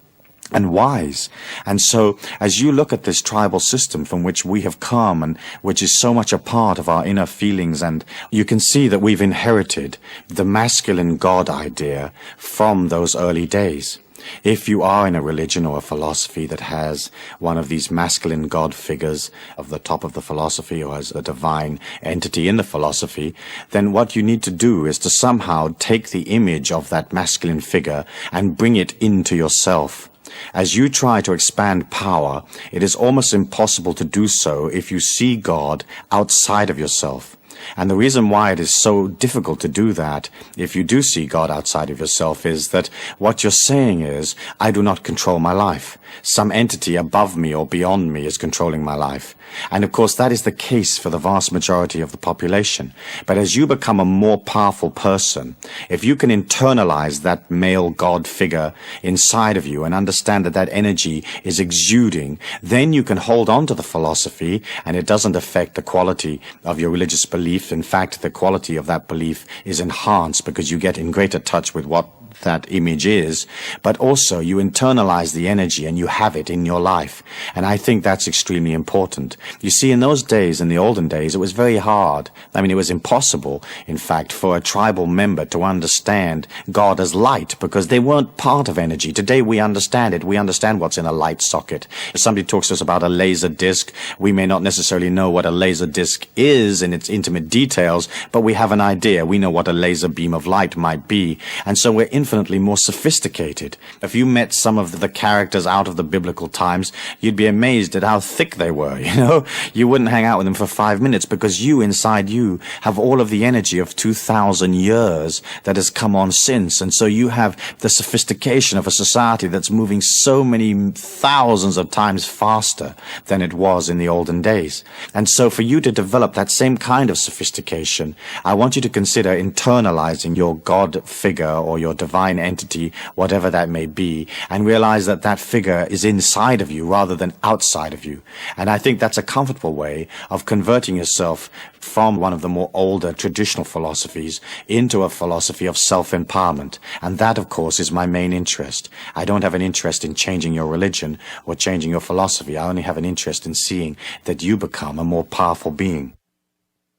And wise. And so, as you look at this tribal system from which we have come and which is so much a part of our inner feelings, and you can see that we've inherited the masculine God idea from those early days. If you are in a religion or a philosophy that has one of these masculine God figures of the top of the philosophy or as a divine entity in the philosophy, then what you need to do is to somehow take the image of that masculine figure and bring it into yourself. As you try to expand power, it is almost impossible to do so if you see God outside of yourself. And the reason why it is so difficult to do that, if you do see God outside of yourself, is that what you're saying is, I do not control my life. Some entity above me or beyond me is controlling my life. And of course, that is the case for the vast majority of the population. But as you become a more powerful person, if you can internalize that male God figure inside of you and understand that that energy is exuding, then you can hold on to the philosophy, and it doesn't affect the quality of your religious belief. In fact, the quality of that belief is enhanced because you get in greater touch with what that image is, but also you internalize the energy and you have it in your life. And I think that's extremely important. You see, in those days, in the olden days, it was very hard. I mean, it was impossible, in fact, for a tribal member to understand God as light because they weren't part of energy. Today we understand it. We understand what's in a light socket. If somebody talks to us about a laser disc, we may not necessarily know what a laser disc is in its intimate details, but we have an idea. We know what a laser beam of light might be. And so we're infinitely more sophisticated. If you met some of the characters out of the biblical times, you'd be amazed at how thick they were, you know? You wouldn't hang out with them for 5 minutes because you, inside you, have all of the energy of 2,000 years that has come on since. And so you have the sophistication of a society that's moving so many thousands of times faster than it was in the olden days. And so for you to develop that same kind of sophistication, I want you to consider internalizing your God figure or your divine entity, whatever that may be, and realize that that figure is inside of you rather than outside of you. And I think that's a comfortable way of converting yourself from one of the more older traditional philosophies into a philosophy of self-empowerment. And that, of course, is my main interest. I don't have an interest in changing your religion or changing your philosophy. I only have an interest in seeing that you become a more powerful being.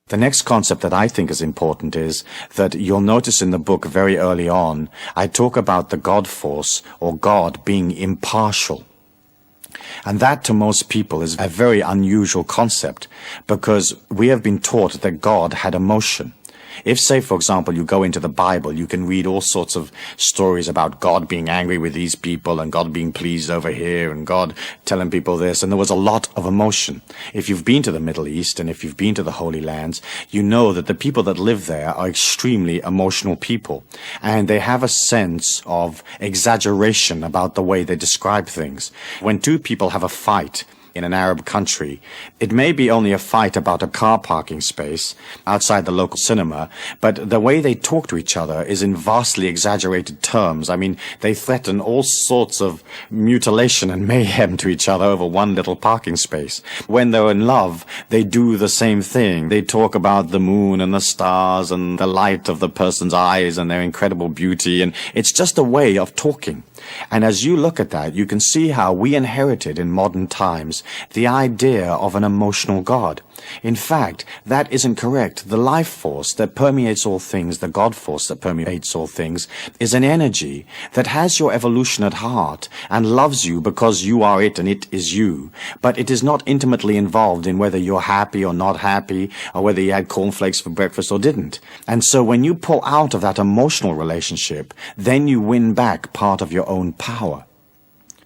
The next concept that I think is important is that you'll notice in the book very early on, I talk about the God force or God being impartial. And that to most people is a very unusual concept because we have been taught that God had emotion. If, say, for example, you go into the Bible, you can read all sorts of stories about God being angry with these people and God being pleased over here and God telling people this, and there was a lot of emotion. If you've been to the Middle East and if you've been to the Holy Lands, you know that the people that live there are extremely emotional people, and they have a sense of exaggeration about the way they describe things. When two people have a fight in an Arab country, it may be only a fight about a car parking space outside the local cinema, but the way they talk to each other is in vastly exaggerated terms. I mean, they threaten all sorts of mutilation and mayhem to each other over one little parking space. When they're in love, they do the same thing. They talk about the moon and the stars and the light of the person's eyes and their incredible beauty, and it's just a way of talking. And as you look at that, you can see how we inherited in modern times the idea of an emotional God. In fact, that isn't correct. The life force that permeates all things, the God force that permeates all things, is an energy that has your evolution at heart and loves you because you are it and it is you. But it is not intimately involved in whether you're happy or not happy, or whether you had cornflakes for breakfast or didn't. And so when you pull out of that emotional relationship, then you win back part of your own power.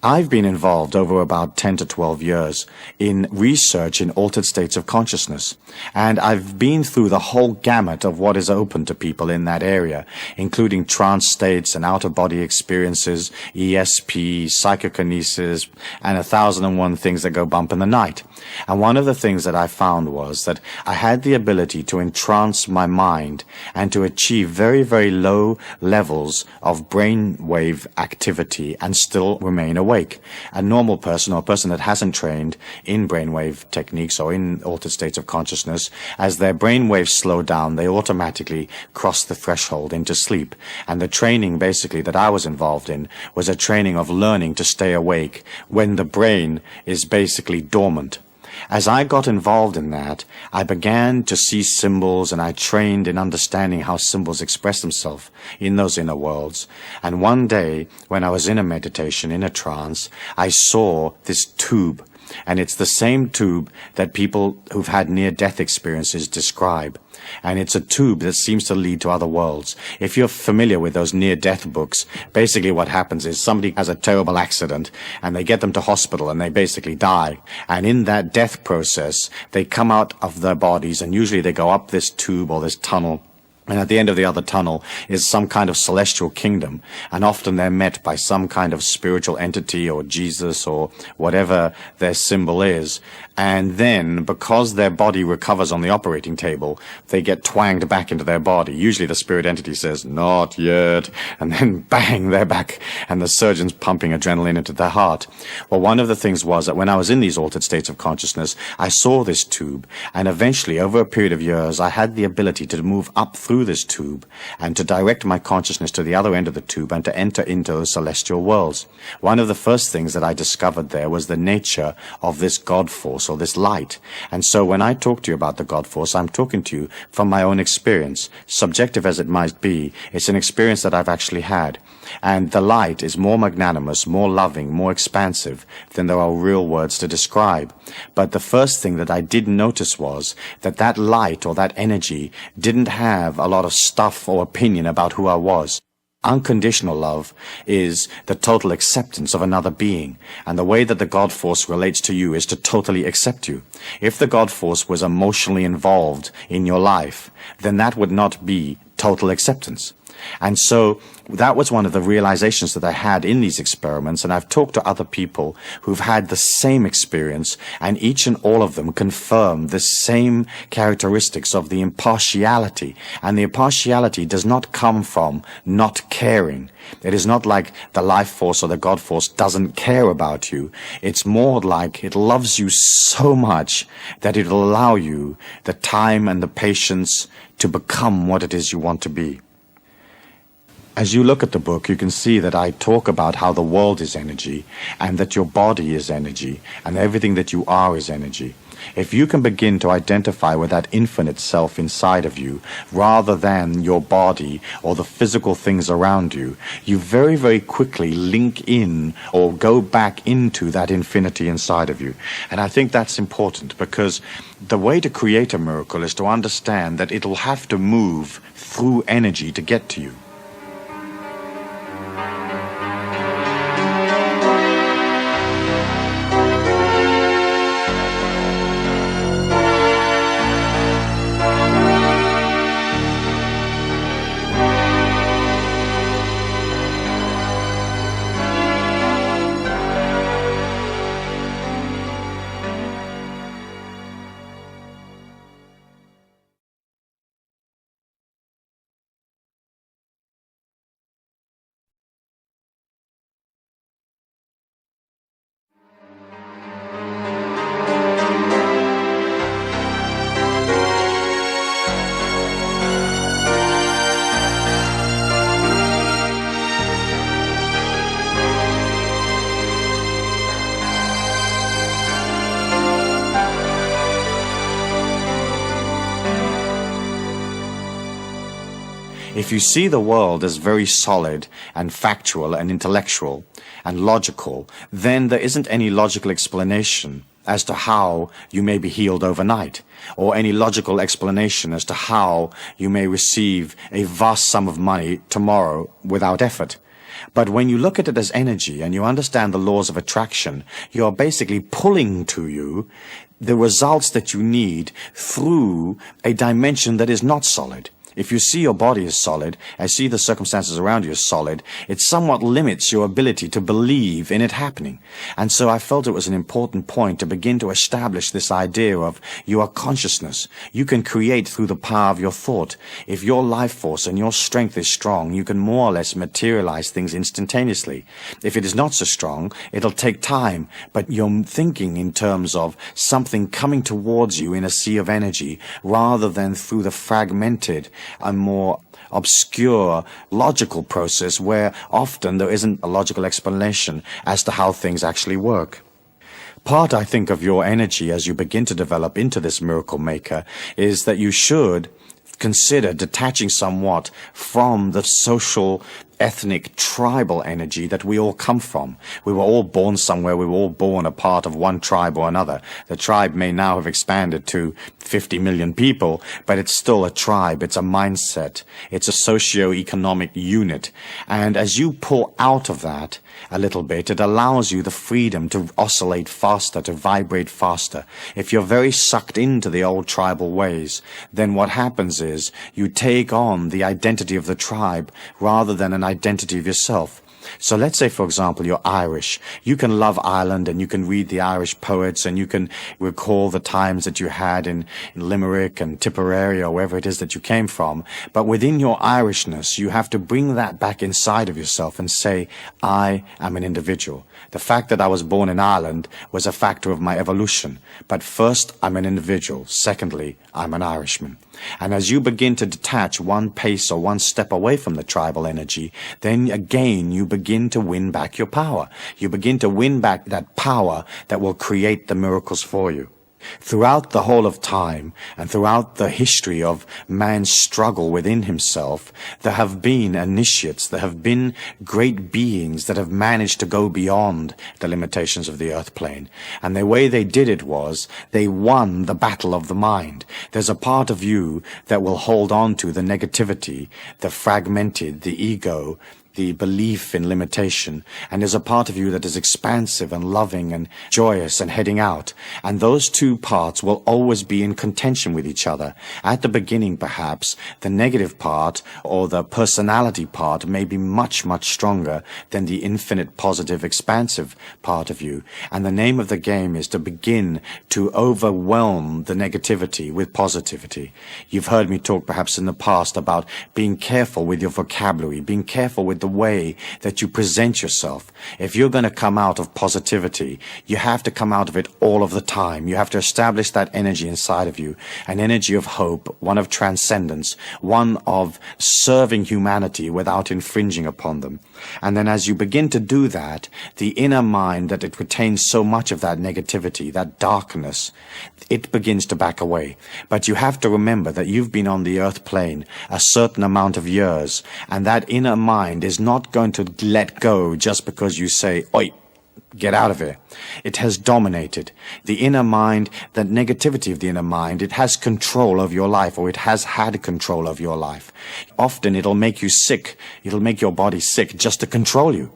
I've been involved over about 10 to 12 years in research in altered states of consciousness, and I've been through the whole gamut of what is open to people in that area, including trance states and out-of-body experiences, ESP, psychokinesis, and 1,001 things that go bump in the night. And one of the things that I found was that I had the ability to entrance my mind and to achieve very, very low levels of brainwave activity and still remain awake. A normal person, or a person that hasn't trained in brainwave techniques or in altered states of consciousness, as their brainwaves slow down, they automatically cross the threshold into sleep. And the training basically that I was involved in was a training of learning to stay awake when the brain is basically dormant. As I got involved in that, I began to see symbols, and I trained in understanding how symbols express themselves in those inner worlds. And one day, when I was in a meditation, in a trance, I saw this tube. And it's the same tube that people who've had near-death experiences describe. And it's a tube that seems to lead to other worlds. If you're familiar with those near-death books, basically what happens is somebody has a terrible accident and they get them to hospital and they basically die. And in that death process, they come out of their bodies and usually they go up this tube or this tunnel. And at the end of the other tunnel is some kind of celestial kingdom. And often they're met by some kind of spiritual entity or Jesus or whatever their symbol is. And then, because their body recovers on the operating table, they get twanged back into their body. Usually the spirit entity says, "Not yet." And then bang, they're back. And the surgeon's pumping adrenaline into their heart. Well, one of the things was that when I was in these altered states of consciousness, I saw this tube. And eventually, over a period of years, I had the ability to move up through this tube and to direct my consciousness to the other end of the tube and to enter into those celestial worlds. One of the first things that I discovered there was the nature of this God force or this light. And so when I talk to you about the God force, I'm talking to you from my own experience. Subjective as it might be, it's an experience that I've actually had. And the light is more magnanimous, more loving, more expansive than there are real words to describe. But the first thing that I did notice was that that light or that energy didn't have a lot of stuff or opinion about who I was. Unconditional love is the total acceptance of another being, and the way that the God force relates to you is to totally accept you. If the God force was emotionally involved in your life, then that would not be total acceptance. And so that was one of the realizations that I had in these experiments, and I've talked to other people who've had the same experience, and each and all of them confirm the same characteristics of the impartiality. And the impartiality does not come from not caring. It is not like the life force or the God force doesn't care about you. It's more like it loves you so much that it'll allow you the time and the patience to become what it is you want to be. As you look at the book, you can see that I talk about how the world is energy, and that your body is energy, and everything that you are is energy. If you can begin to identify with that infinite self inside of you, rather than your body or the physical things around you, you very, very quickly link in or go back into that infinity inside of you. And I think that's important, because the way to create a miracle is to understand that it'll have to move through energy to get to you. If you see the world as very solid and factual and intellectual and logical, then there isn't any logical explanation as to how you may be healed overnight, or any logical explanation as to how you may receive a vast sum of money tomorrow without effort. But when you look at it as energy and you understand the laws of attraction, you are basically pulling to you the results that you need through a dimension that is not solid. If you see your body as solid, and see the circumstances around you as solid, it somewhat limits your ability to believe in it happening. And so I felt it was an important point to begin to establish this idea of you are consciousness. You can create through the power of your thought. If your life force and your strength is strong, you can more or less materialize things instantaneously. If it is not so strong, it'll take time, but you're thinking in terms of something coming towards you in a sea of energy, rather than through the fragmented a more obscure logical process where often there isn't a logical explanation as to how things actually work. Part, I think, of your energy as you begin to develop into this miracle maker is that you should consider detaching somewhat from the social ethnic, tribal energy that we all come from. We were all born somewhere. We were all born a part of one tribe or another. The tribe may now have expanded to 50 million people, but it's still a tribe. It's a mindset. It's a socio-economic unit. And as you pull out of that a little bit, it allows you the freedom to oscillate faster, to vibrate faster. If you're very sucked into the old tribal ways, then what happens is you take on the identity of the tribe rather than an identity of yourself. So let's say, for example, you're Irish. You can love Ireland and you can read the Irish poets and you can recall the times that you had in Limerick and Tipperary or wherever it is that you came from. But within your Irishness, you have to bring that back inside of yourself and say, I am an individual. The fact that I was born in Ireland was a factor of my evolution. But first, I'm an individual. Secondly, I'm an Irishman. And as you begin to detach one pace or one step away from the tribal energy, then again you begin to win back your power. You begin to win back that power that will create the miracles for you. Throughout the whole of time and throughout the history of man's struggle within himself, there have been initiates, there have been great beings that have managed to go beyond the limitations of the earth plane. And the way they did it was they won the battle of the mind. There's a part of you that will hold on to the negativity, the fragmented, the ego, the belief in limitation, and there's a part of you that is expansive and loving and joyous and heading out. And those two parts will always be in contention with each other. At the beginning, perhaps, the negative part or the personality part may be much, much stronger than the infinite, positive, expansive part of you. And the name of the game is to begin to overwhelm the negativity with positivity. You've heard me talk perhaps in the past about being careful with your vocabulary, being careful with the way that you present yourself. If you're going to come out of positivity, you have to come out of it all of the time. You have to establish that energy inside of you, an energy of hope, one of transcendence, one of serving humanity without infringing upon them. And then as you begin to do that, the inner mind that it retains so much of that negativity, that darkness, it begins to back away. But you have to remember that you've been on the earth plane a certain amount of years, and that inner mind is not going to let go just because you say, oi, get out of it. It has dominated. The inner mind, the negativity of the inner mind, it has control of your life, or it has had control of your life. Often it'll make you sick. It'll make your body sick just to control you.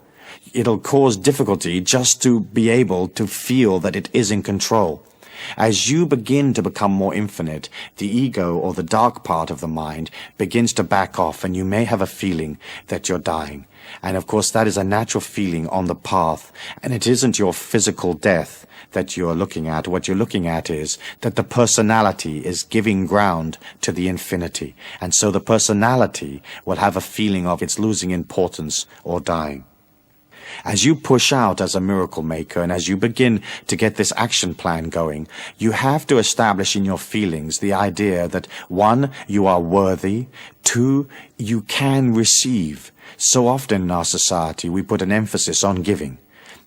It'll cause difficulty just to be able to feel that it is in control. As you begin to become more infinite, the ego or the dark part of the mind begins to back off, and you may have a feeling that you're dying. And of course that is a natural feeling on the path, and it isn't your physical death that you're looking at. What you're looking at is that the personality is giving ground to the infinity, and so the personality will have a feeling of it's losing importance or dying. As you push out as a miracle maker, and as you begin to get this action plan going, you have to establish in your feelings the idea that 1, you are worthy, 2, you can receive. So often in our society we put an emphasis on giving,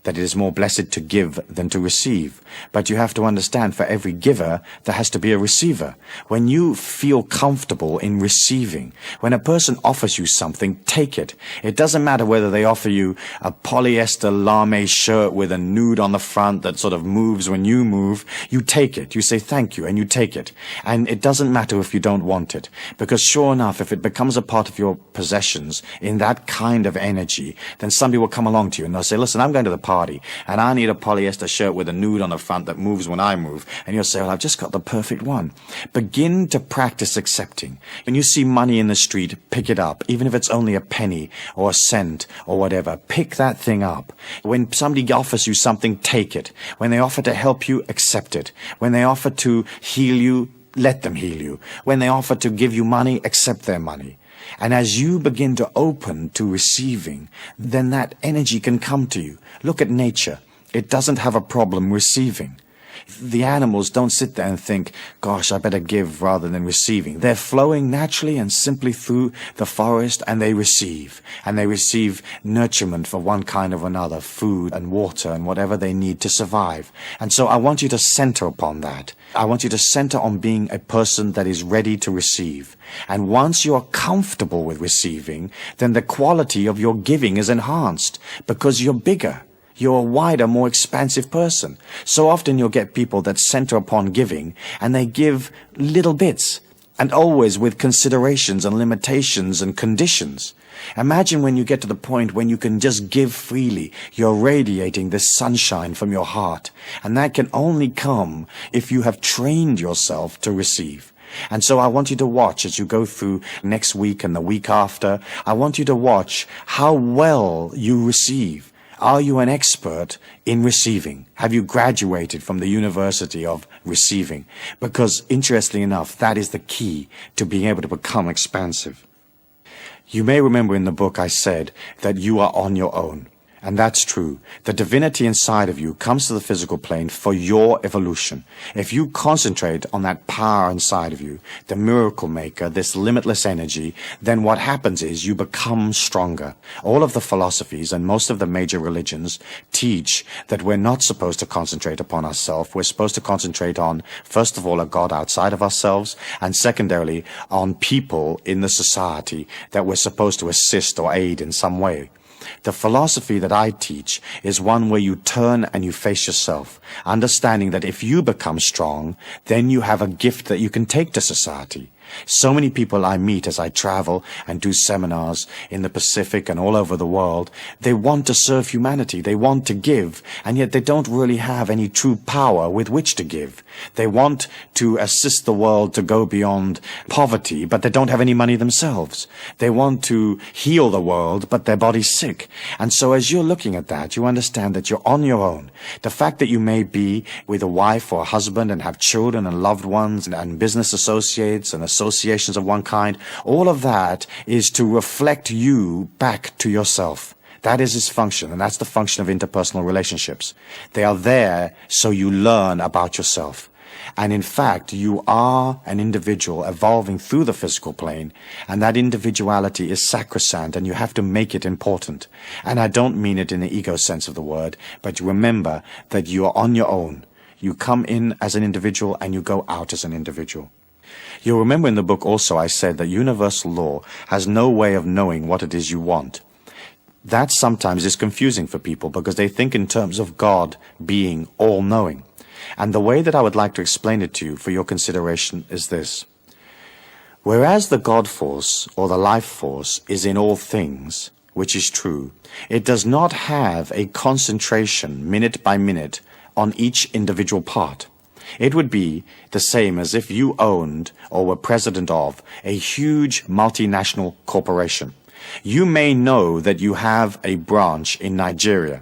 that it is more blessed to give than to receive. But you have to understand, for every giver, there has to be a receiver. When you feel comfortable in receiving, when a person offers you something, take it. It doesn't matter whether they offer you a polyester lame shirt with a nude on the front that sort of moves when you move. You take it. You say thank you, and you take it. And it doesn't matter if you don't want it. Because sure enough, if it becomes a part of your possessions in that kind of energy, then somebody will come along to you and they'll say, listen, I'm going to the party, and I need a polyester shirt with a nude on the front that moves when I move. And you'll say, well, I've just got the perfect one. Begin to practice accepting. When you see money in the street, pick it up. Even if it's only a penny or a cent or whatever, pick that thing up. When somebody offers you something, take it. When they offer to help you, accept it. When they offer to heal you, let them heal you. When they offer to give you money, accept their money. And as you begin to open to receiving, then that energy can come to you. Look at nature. It doesn't have a problem receiving. The animals don't sit there and think, gosh, I better give rather than receiving. They're flowing naturally and simply through the forest, and they receive. And they receive nurturement for one kind or another, food and water and whatever they need to survive. And so I want you to center upon that. I want you to center on being a person that is ready to receive. And once you are comfortable with receiving, then the quality of your giving is enhanced because you're bigger. You're a wider, more expansive person. So often you'll get people that center upon giving, and they give little bits, and always with considerations and limitations and conditions. Imagine when you get to the point when you can just give freely. You're radiating this sunshine from your heart, and that can only come if you have trained yourself to receive. And so I want you to watch as you go through next week and the week after. I want you to watch how well you receive. Are you an expert in receiving? Have you graduated from the University of Receiving? Because, interestingly enough, that is the key to being able to become expansive. You may remember in the book I said that you are on your own. And that's true. The divinity inside of you comes to the physical plane for your evolution. If you concentrate on that power inside of you, the miracle maker, this limitless energy, then what happens is you become stronger. All of the philosophies and most of the major religions teach that we're not supposed to concentrate upon ourselves. We're supposed to concentrate on, first of all, a God outside of ourselves, and secondarily, on people in the society that we're supposed to assist or aid in some way. The philosophy that I teach is one where you turn and you face yourself, understanding that if you become strong, then you have a gift that you can take to society. So many people I meet as I travel and do seminars in the Pacific and all over the world, they want to serve humanity, they want to give, and yet they don't really have any true power with which to give. They want to assist the world to go beyond poverty, but they don't have any money themselves. They want to heal the world, but their body's sick. And so as you're looking at that, you understand that you're on your own. The fact that you may be with a wife or a husband and have children and loved ones and business associates and associations of one kind, all of that is to reflect you back to yourself. That is its function, and that's the function of interpersonal relationships. They are there so you learn about yourself. And in fact, you are an individual evolving through the physical plane, and that individuality is sacrosanct, and you have to make it important. And I don't mean it in the ego sense of the word, but remember that you are on your own. You come in as an individual, and you go out as an individual. You'll remember in the book also I said that universal law has no way of knowing what it is you want. That sometimes is confusing for people because they think in terms of God being all-knowing. And the way that I would like to explain it to you for your consideration is this. Whereas the God force or the life force is in all things, which is true, it does not have a concentration minute by minute on each individual part. It would be the same as if you owned or were president of a huge multinational corporation. You may know that you have a branch in Nigeria,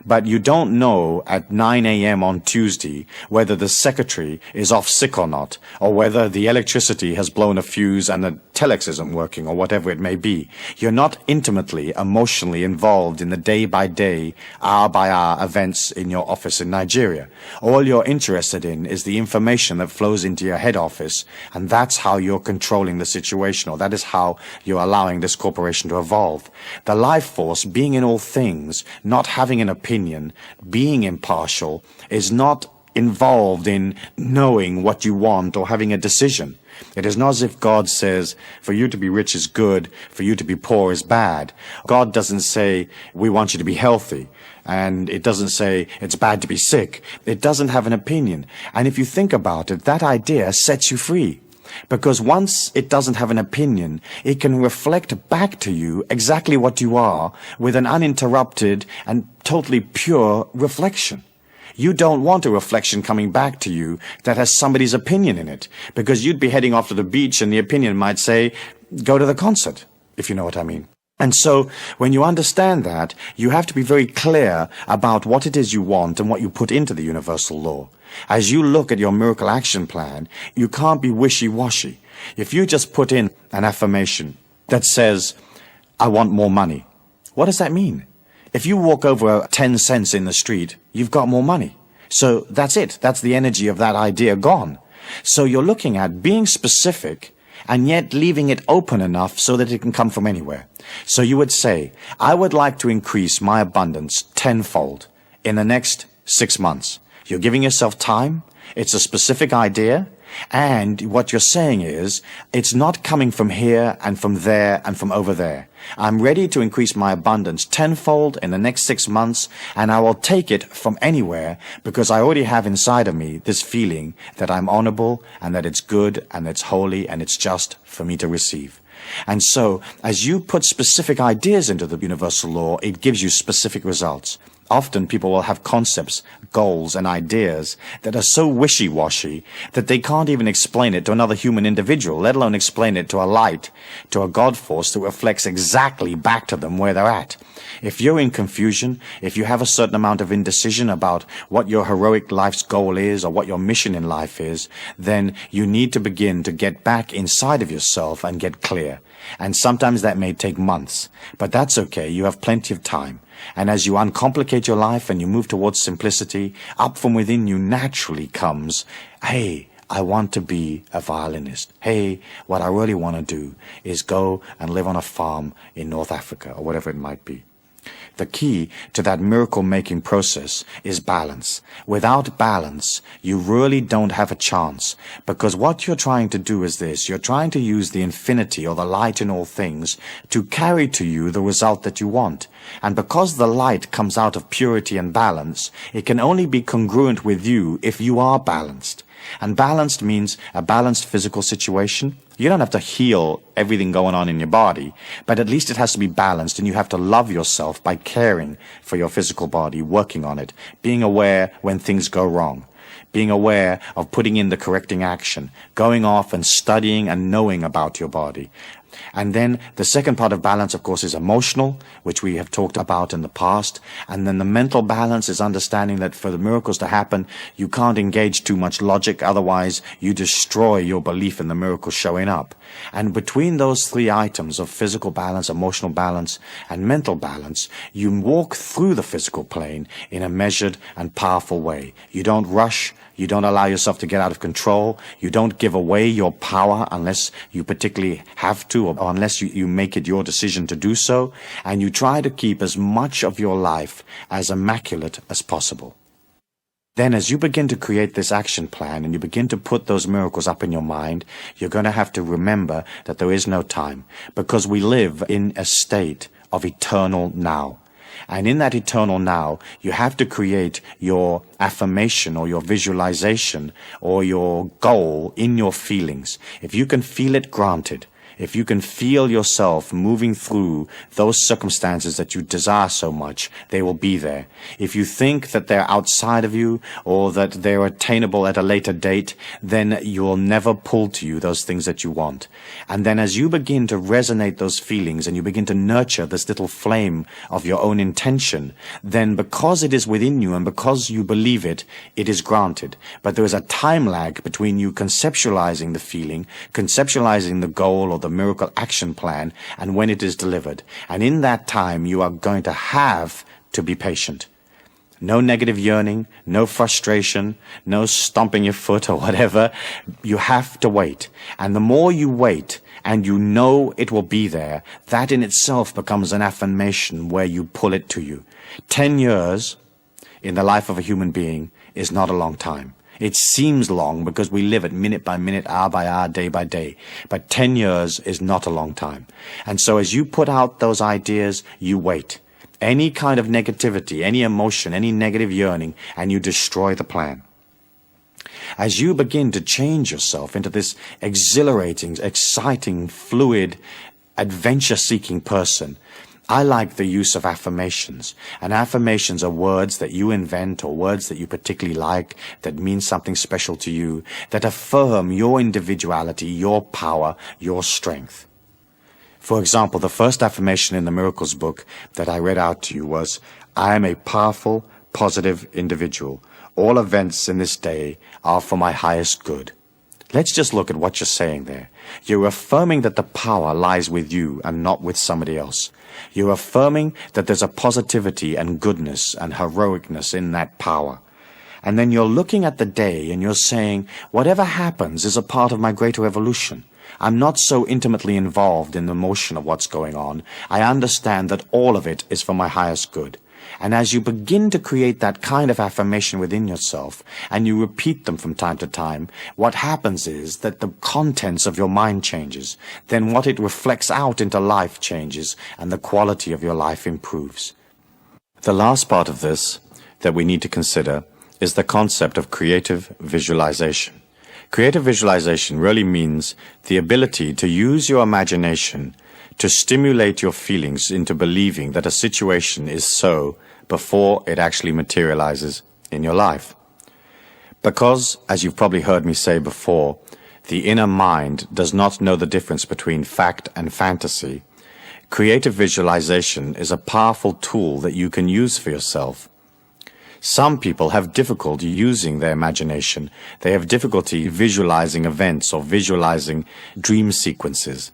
but you don't know at 9 a.m. on Tuesday whether the secretary is off sick or not, or whether the electricity has blown a fuse and the telex isn't working, or whatever it may be. You're not intimately, emotionally involved in the day-by-day, hour-by-hour events in your office in Nigeria. All you're interested in is the information that flows into your head office, and that's how you're controlling the situation, or that is how you're allowing this corporation to evolve. The life force, being in all things, not having an opinion, being impartial, is not involved in knowing what you want or having a decision. It is not as if God says, for you to be rich is good, for you to be poor is bad. God doesn't say, we want you to be healthy. And it doesn't say, it's bad to be sick. It doesn't have an opinion. And if you think about it, that idea sets you free. Because once it doesn't have an opinion, it can reflect back to you exactly what you are with an uninterrupted and totally pure reflection. You don't want a reflection coming back to you that has somebody's opinion in it, because you'd be heading off to the beach and the opinion might say, go to the concert, if you know what I mean. And so, when you understand that, you have to be very clear about what it is you want and what you put into the universal law. As you look at your miracle action plan, you can't be wishy-washy. If you just put in an affirmation that says, I want more money, what does that mean? If you walk over 10 cents in the street, you've got more money. So that's it. That's the energy of that idea gone. So you're looking at being specific and yet leaving it open enough so that it can come from anywhere. So you would say, I would like to increase my abundance tenfold in the next 6 months. You're giving yourself time. It's a specific idea. And what you're saying is, it's not coming from here and from there and from over there. I'm ready to increase my abundance tenfold in the next 6 months, and I will take it from anywhere because I already have inside of me this feeling that I'm honorable and that it's good and it's holy and it's just for me to receive. And so, as you put specific ideas into the universal law, it gives you specific results. Often people will have concepts, goals, and ideas that are so wishy-washy that they can't even explain it to another human individual, let alone explain it to a light, to a God force that reflects exactly back to them where they're at. If you're in confusion, if you have a certain amount of indecision about what your heroic life's goal is or what your mission in life is, then you need to begin to get back inside of yourself and get clear. And sometimes that may take months, but that's okay. You have plenty of time. And as you uncomplicate your life and you move towards simplicity, up from within you naturally comes, hey, I want to be a violinist. Hey, what I really want to do is go and live on a farm in North Africa or whatever it might be. The key to that miracle-making process is balance. Without balance, you really don't have a chance, because what you're trying to do is this. You're trying to use the infinity or the light in all things to carry to you the result that you want. And because the light comes out of purity and balance, it can only be congruent with you if you are balanced. And balanced means a balanced physical situation. You don't have to heal everything going on in your body, but at least it has to be balanced, and you have to love yourself by caring for your physical body, working on it, being aware when things go wrong, being aware of putting in the correcting action, going off and studying and knowing about your body. And then the second part of balance, of course, is emotional, which we have talked about in the past. And then the mental balance is understanding that for the miracles to happen, you can't engage too much logic. Otherwise, you destroy your belief in the miracle showing up. And between those three items of physical balance, emotional balance, and mental balance, you walk through the physical plane in a measured and powerful way. You don't rush. You don't allow yourself to get out of control. You don't give away your power unless you particularly have to, or unless you make it your decision to do so. And you try to keep as much of your life as immaculate as possible. Then as you begin to create this action plan and you begin to put those miracles up in your mind, you're going to have to remember that there is no time, because we live in a state of eternal now. And in that eternal now, you have to create your affirmation or your visualization or your goal in your feelings. If you can feel it, granted. If you can feel yourself moving through those circumstances that you desire so much, they will be there. If you think that they're outside of you or that they're attainable at a later date, then you will never pull to you those things that you want. And then as you begin to resonate those feelings and you begin to nurture this little flame of your own intention, then because it is within you and because you believe it, it is granted. But there is a time lag between you conceptualizing the feeling, conceptualizing the goal or the miracle action plan, and when it is delivered. And in that time, you are going to have to be patient. No negative yearning, no frustration, no stomping your foot or whatever. You have to wait. And the more you wait, and you know it will be there, that in itself becomes an affirmation where you pull it to you. 10 years in the life of a human being is not a long time. It seems long because we live it minute by minute, hour by hour, day by day. But 10 years is not a long time. And so as you put out those ideas, you wait. Any kind of negativity, any emotion, any negative yearning, and you destroy the plan. As you begin to change yourself into this exhilarating, exciting, fluid, adventure-seeking person, I like the use of affirmations. And affirmations are words that you invent or words that you particularly like, that mean something special to you, that affirm your individuality, your power, your strength. For example, the first affirmation in the Miracles book that I read out to you was, I am a powerful, positive individual. All events in this day are for my highest good. Let's just look at what you're saying there. You're affirming that the power lies with you and not with somebody else. You're affirming that there's a positivity and goodness and heroicness in that power. And then you're looking at the day and you're saying, whatever happens is a part of my greater evolution. I'm not so intimately involved in the motion of what's going on. I understand that all of it is for my highest good. And as you begin to create that kind of affirmation within yourself, and you repeat them from time to time, what happens is that the contents of your mind changes. Then what it reflects out into life changes, and the quality of your life improves. The last part of this that we need to consider is the concept of creative visualization. Creative visualization really means the ability to use your imagination to stimulate your feelings into believing that a situation is so before it actually materializes in your life. Because, as you've probably heard me say before, the inner mind does not know the difference between fact and fantasy, creative visualization is a powerful tool that you can use for yourself. Some people have difficulty using their imagination. They have difficulty visualizing events or visualizing dream sequences.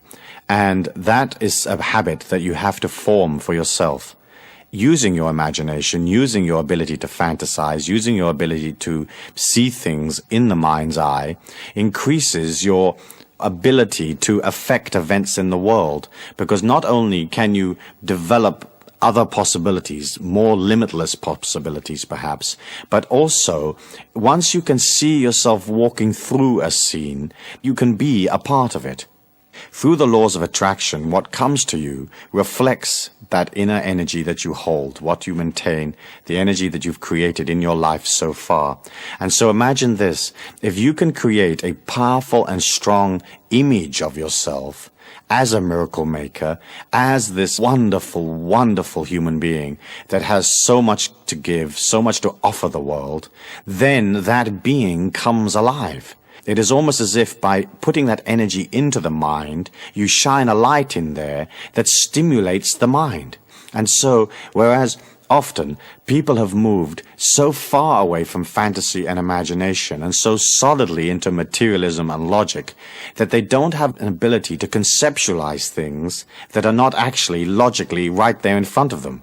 And that is a habit that you have to form for yourself. Using your imagination, using your ability to fantasize, using your ability to see things in the mind's eye, increases your ability to affect events in the world. Because not only can you develop other possibilities, more limitless possibilities perhaps, but also once you can see yourself walking through a scene, you can be a part of it. Through the laws of attraction, what comes to you reflects that inner energy that you hold, what you maintain, the energy that you've created in your life so far. And so imagine this, if you can create a powerful and strong image of yourself as a miracle maker, as this wonderful, wonderful human being that has so much to give, so much to offer the world, then that being comes alive. It is almost as if by putting that energy into the mind, you shine a light in there that stimulates the mind. And so, whereas often people have moved so far away from fantasy and imagination and so solidly into materialism and logic that they don't have an ability to conceptualize things that are not actually logically right there in front of them.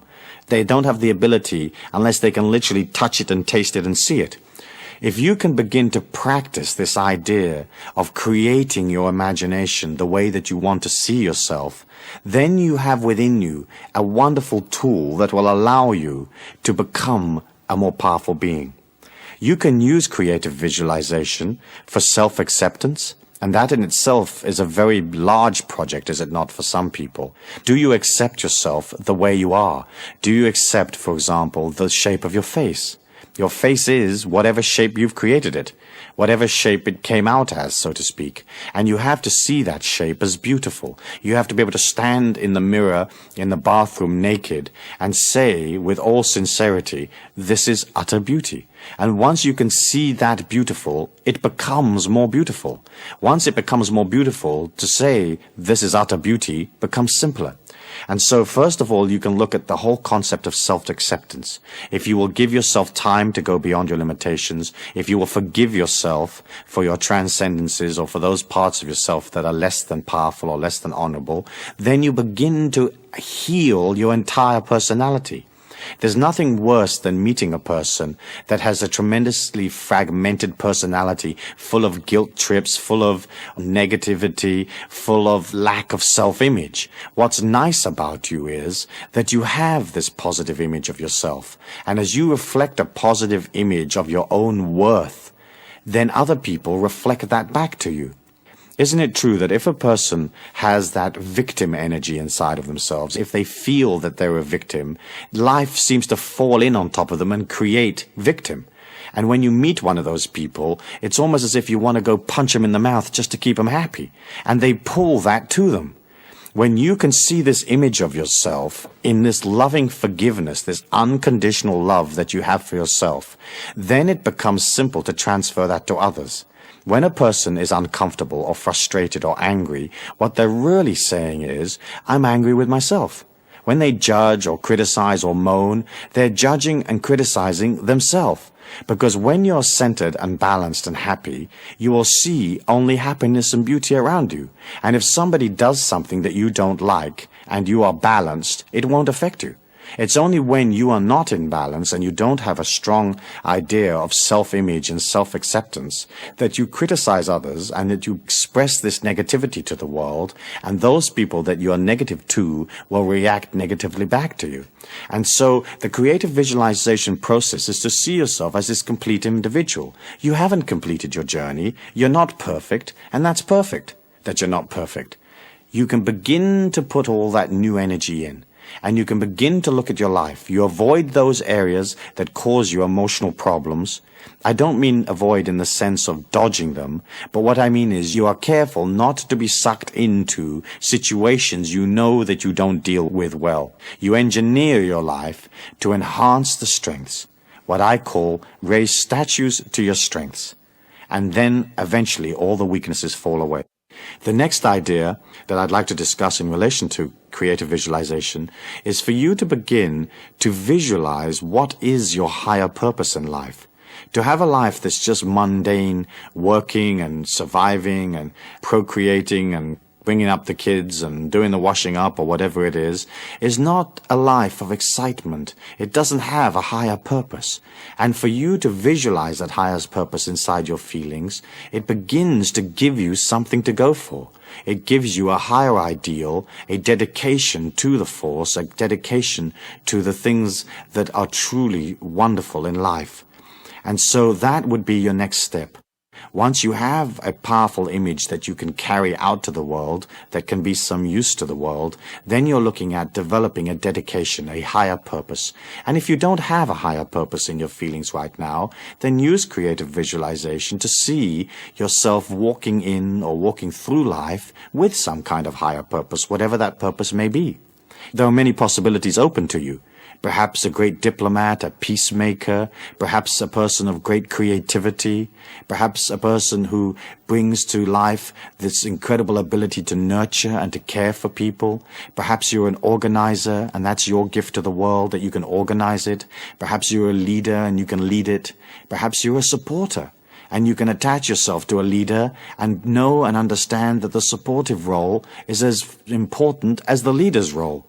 They don't have the ability unless they can literally touch it and taste it and see it. If you can begin to practice this idea of creating your imagination the way that you want to see yourself, then you have within you a wonderful tool that will allow you to become a more powerful being. You can use creative visualization for self-acceptance, and that in itself is a very large project, is it not, for some people? Do you accept yourself the way you are? Do you accept, for example, the shape of your face? Your face is whatever shape you've created it, whatever shape it came out as, so to speak. And you have to see that shape as beautiful. You have to be able to stand in the mirror in the bathroom naked and say with all sincerity, this is utter beauty. And once you can see that beautiful, it becomes more beautiful. Once it becomes more beautiful, to say this is utter beauty becomes simpler. And so, first of all, you can look at the whole concept of self-acceptance. If you will give yourself time to go beyond your limitations, if you will forgive yourself for your transcendences or for those parts of yourself that are less than powerful or less than honorable, then you begin to heal your entire personality. There's nothing worse than meeting a person that has a tremendously fragmented personality, full of guilt trips, full of negativity, full of lack of self-image. What's nice about you is that you have this positive image of yourself. And as you reflect a positive image of your own worth, then other people reflect that back to you. Isn't it true that if a person has that victim energy inside of themselves, if they feel that they're a victim, life seems to fall in on top of them and create victim? And when you meet one of those people, it's almost as if you want to go punch them in the mouth just to keep them happy. And they pull that to them. When you can see this image of yourself in this loving forgiveness, this unconditional love that you have for yourself, then it becomes simple to transfer that to others. When a person is uncomfortable or frustrated or angry, what they're really saying is, I'm angry with myself. When they judge or criticize or moan, they're judging and criticizing themselves. Because when you're centered and balanced and happy, you will see only happiness and beauty around you. And if somebody does something that you don't like and you are balanced, it won't affect you. It's only when you are not in balance and you don't have a strong idea of self-image and self-acceptance that you criticize others and that you express this negativity to the world, and those people that you are negative to will react negatively back to you. And so the creative visualization process is to see yourself as this complete individual. You haven't completed your journey. You're not perfect, and that's perfect that you're not perfect. You can begin to put all that new energy in. And you can begin to look at your life. You avoid those areas that cause you emotional problems. I don't mean avoid in the sense of dodging them, but what I mean is you are careful not to be sucked into situations you know that you don't deal with well. You engineer your life to enhance the strengths, what I call raise statues to your strengths, and then eventually all the weaknesses fall away. The next idea that I'd like to discuss in relation to creative visualization is for you to begin to visualize what is your higher purpose in life. To have a life that's just mundane, working and surviving and procreating and bringing up the kids and doing the washing up or whatever it is not a life of excitement. It doesn't have a higher purpose. And for you to visualize that higher purpose inside your feelings, it begins to give you something to go for. It gives you a higher ideal, a dedication to the force, a dedication to the things that are truly wonderful in life. And so that would be your next step. Once you have a powerful image that you can carry out to the world, that can be some use to the world, then you're looking at developing a dedication, a higher purpose. And if you don't have a higher purpose in your feelings right now, then use creative visualization to see yourself walking in or walking through life with some kind of higher purpose, whatever that purpose may be. There are many possibilities open to you. Perhaps a great diplomat, a peacemaker, perhaps a person of great creativity, perhaps a person who brings to life this incredible ability to nurture and to care for people. Perhaps you're an organizer and that's your gift to the world, that you can organize it. Perhaps you're a leader and you can lead it. Perhaps you're a supporter and you can attach yourself to a leader and know and understand that the supportive role is as important as the leader's role.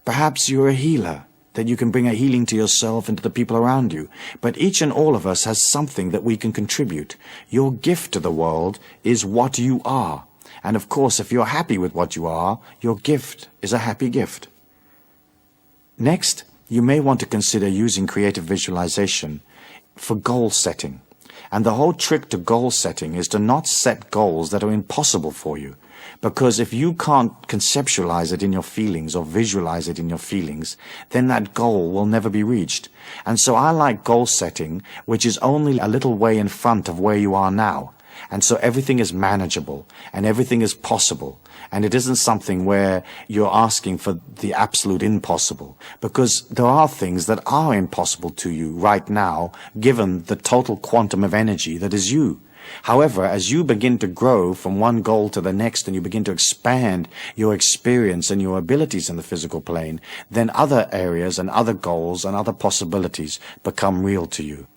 Perhaps you're a healer, that you can bring a healing to yourself and to the people around you. But each and all of us has something that we can contribute. Your gift to the world is what you are. And of course, if you're happy with what you are, your gift is a happy gift. Next, you may want to consider using creative visualization for goal setting. And the whole trick to goal setting is to not set goals that are impossible for you. Because if you can't conceptualize it in your feelings or visualize it in your feelings, then that goal will never be reached. And so I like goal setting, which is only a little way in front of where you are now. And so everything is manageable and everything is possible. And it isn't something where you're asking for the absolute impossible, because there are things that are impossible to you right now, given the total quantum of energy that is you. However, as you begin to grow from one goal to the next and you begin to expand your experience and your abilities in the physical plane, then other areas and other goals and other possibilities become real to you.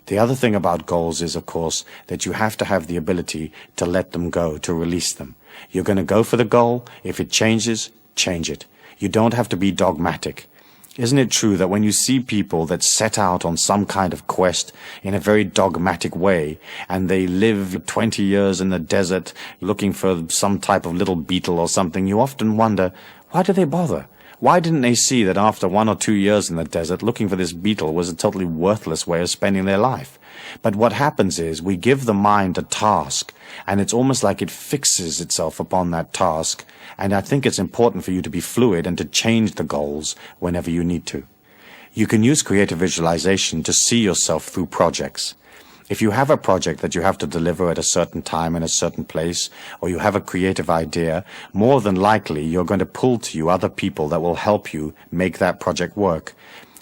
The other thing about goals is, of course, that you have to have the ability to let them go, to release them. You're going to go for the goal. If it changes, change it. You don't have to be dogmatic. Isn't it true that when you see people that set out on some kind of quest in a very dogmatic way, and they live 20 years in the desert looking for some type of little beetle or something, you often wonder, why do they bother? Why didn't they see that after 1 or 2 years in the desert, looking for this beetle was a totally worthless way of spending their life? But what happens is we give the mind a task, and it's almost like it fixes itself upon that task. And I think it's important for you to be fluid and to change the goals whenever you need to. You can use creative visualization to see yourself through projects. If you have a project that you have to deliver at a certain time in a certain place, or you have a creative idea, more than likely you're going to pull to you other people that will help you make that project work.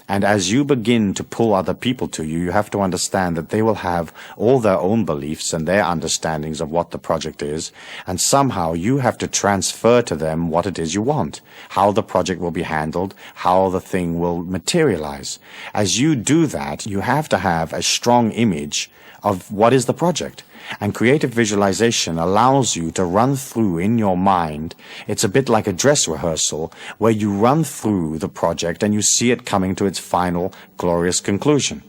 And as you begin to pull other people to you, you have to understand that they will have all their own beliefs and their understandings of what the project is, and somehow you have to transfer to them what it is you want, how the project will be handled, how the thing will materialize. As you do that, you have to have a strong image of what is the project. And creative visualization allows you to run through in your mind. It's a bit like a dress rehearsal where you run through the project and you see it coming to its final glorious conclusion.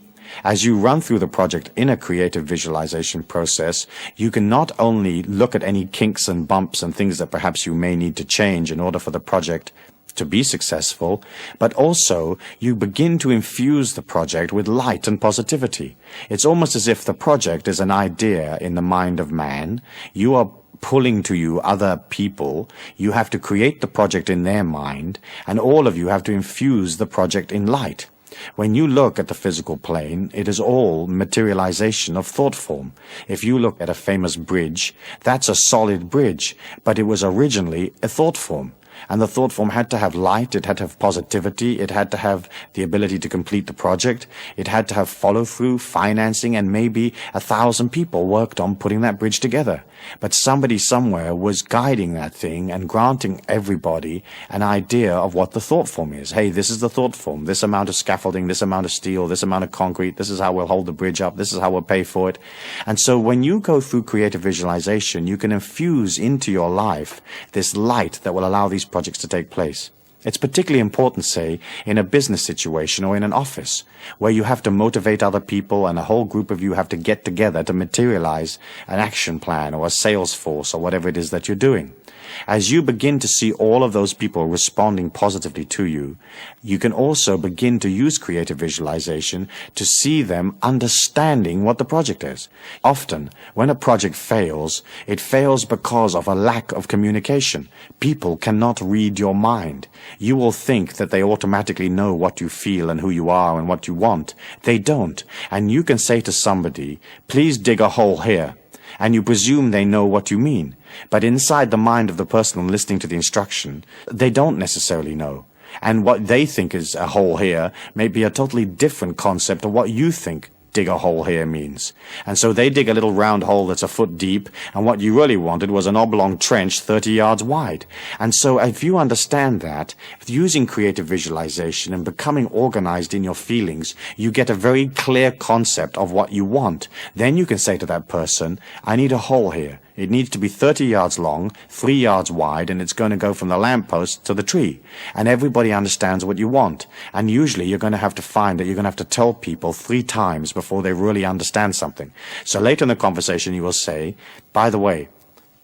As you run through the project in a creative visualization process, you can not only look at any kinks and bumps and things that perhaps you may need to change in order for the project to be successful, but also you begin to infuse the project with light and positivity. It's almost as if the project is an idea in the mind of man. You are pulling to you other people. You have to create the project in their mind, and all of you have to infuse the project in light. When you look at the physical plane, it is all materialization of thought form. If you look at a famous bridge, that's a solid bridge, but it was originally a thought form. And the thought form had to have light, it had to have positivity, it had to have the ability to complete the project, it had to have follow-through, financing, and maybe 1,000 people worked on putting that bridge together. But somebody somewhere was guiding that thing and granting everybody an idea of what the thought form is. Hey, this is the thought form, this amount of scaffolding, this amount of steel, this amount of concrete, this is how we'll hold the bridge up, this is how we'll pay for it. And so when you go through creative visualization, you can infuse into your life this light that will allow these projects to take place. It's particularly important, say, in a business situation or in an office, where you have to motivate other people and a whole group of you have to get together to materialize an action plan or a sales force or whatever it is that you're doing. As you begin to see all of those people responding positively to you, you can also begin to use creative visualization to see them understanding what the project is. Often, when a project fails, it fails because of a lack of communication. People cannot read your mind. You will think that they automatically know what you feel and who you are and what you want. They don't. And you can say to somebody, please dig a hole here. And you presume they know what you mean. But inside the mind of the person listening to the instruction, they don't necessarily know. And what they think is a hole here may be a totally different concept of what you think dig a hole here means. And so they dig a little round hole that's a foot deep, and what you really wanted was an oblong trench 30 yards wide. And so if you understand that, using creative visualization and becoming organized in your feelings, you get a very clear concept of what you want. Then you can say to that person, I need a hole here. It needs to be 30 yards long, 3 yards wide, and it's going to go from the lamppost to the tree. And everybody understands what you want. And usually you're going to have to find that you're going to have to tell people 3 times before they really understand something. So later in the conversation you will say, by the way,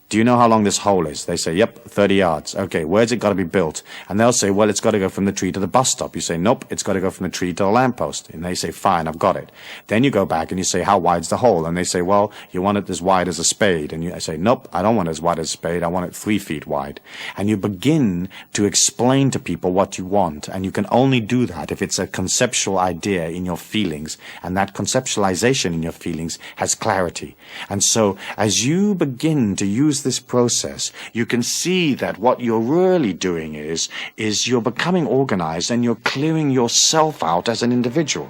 do you know how long this hole is? They say, yep, 30 yards. Okay, where's it got to be built? And they'll say, well, it's got to go from the tree to the bus stop. You say, nope, it's got to go from the tree to the lamppost. And they say, fine, I've got it. Then you go back and you say, how wide's the hole? And they say, well, you want it as wide as a spade. And I say, nope, I don't want it as wide as a spade. I want it 3 feet wide. And you begin to explain to people what you want. And you can only do that if it's a conceptual idea in your feelings. And that conceptualization in your feelings has clarity. And so as you begin to use this process, you can see that what you're really doing is you're becoming organized and you're clearing yourself out as an individual.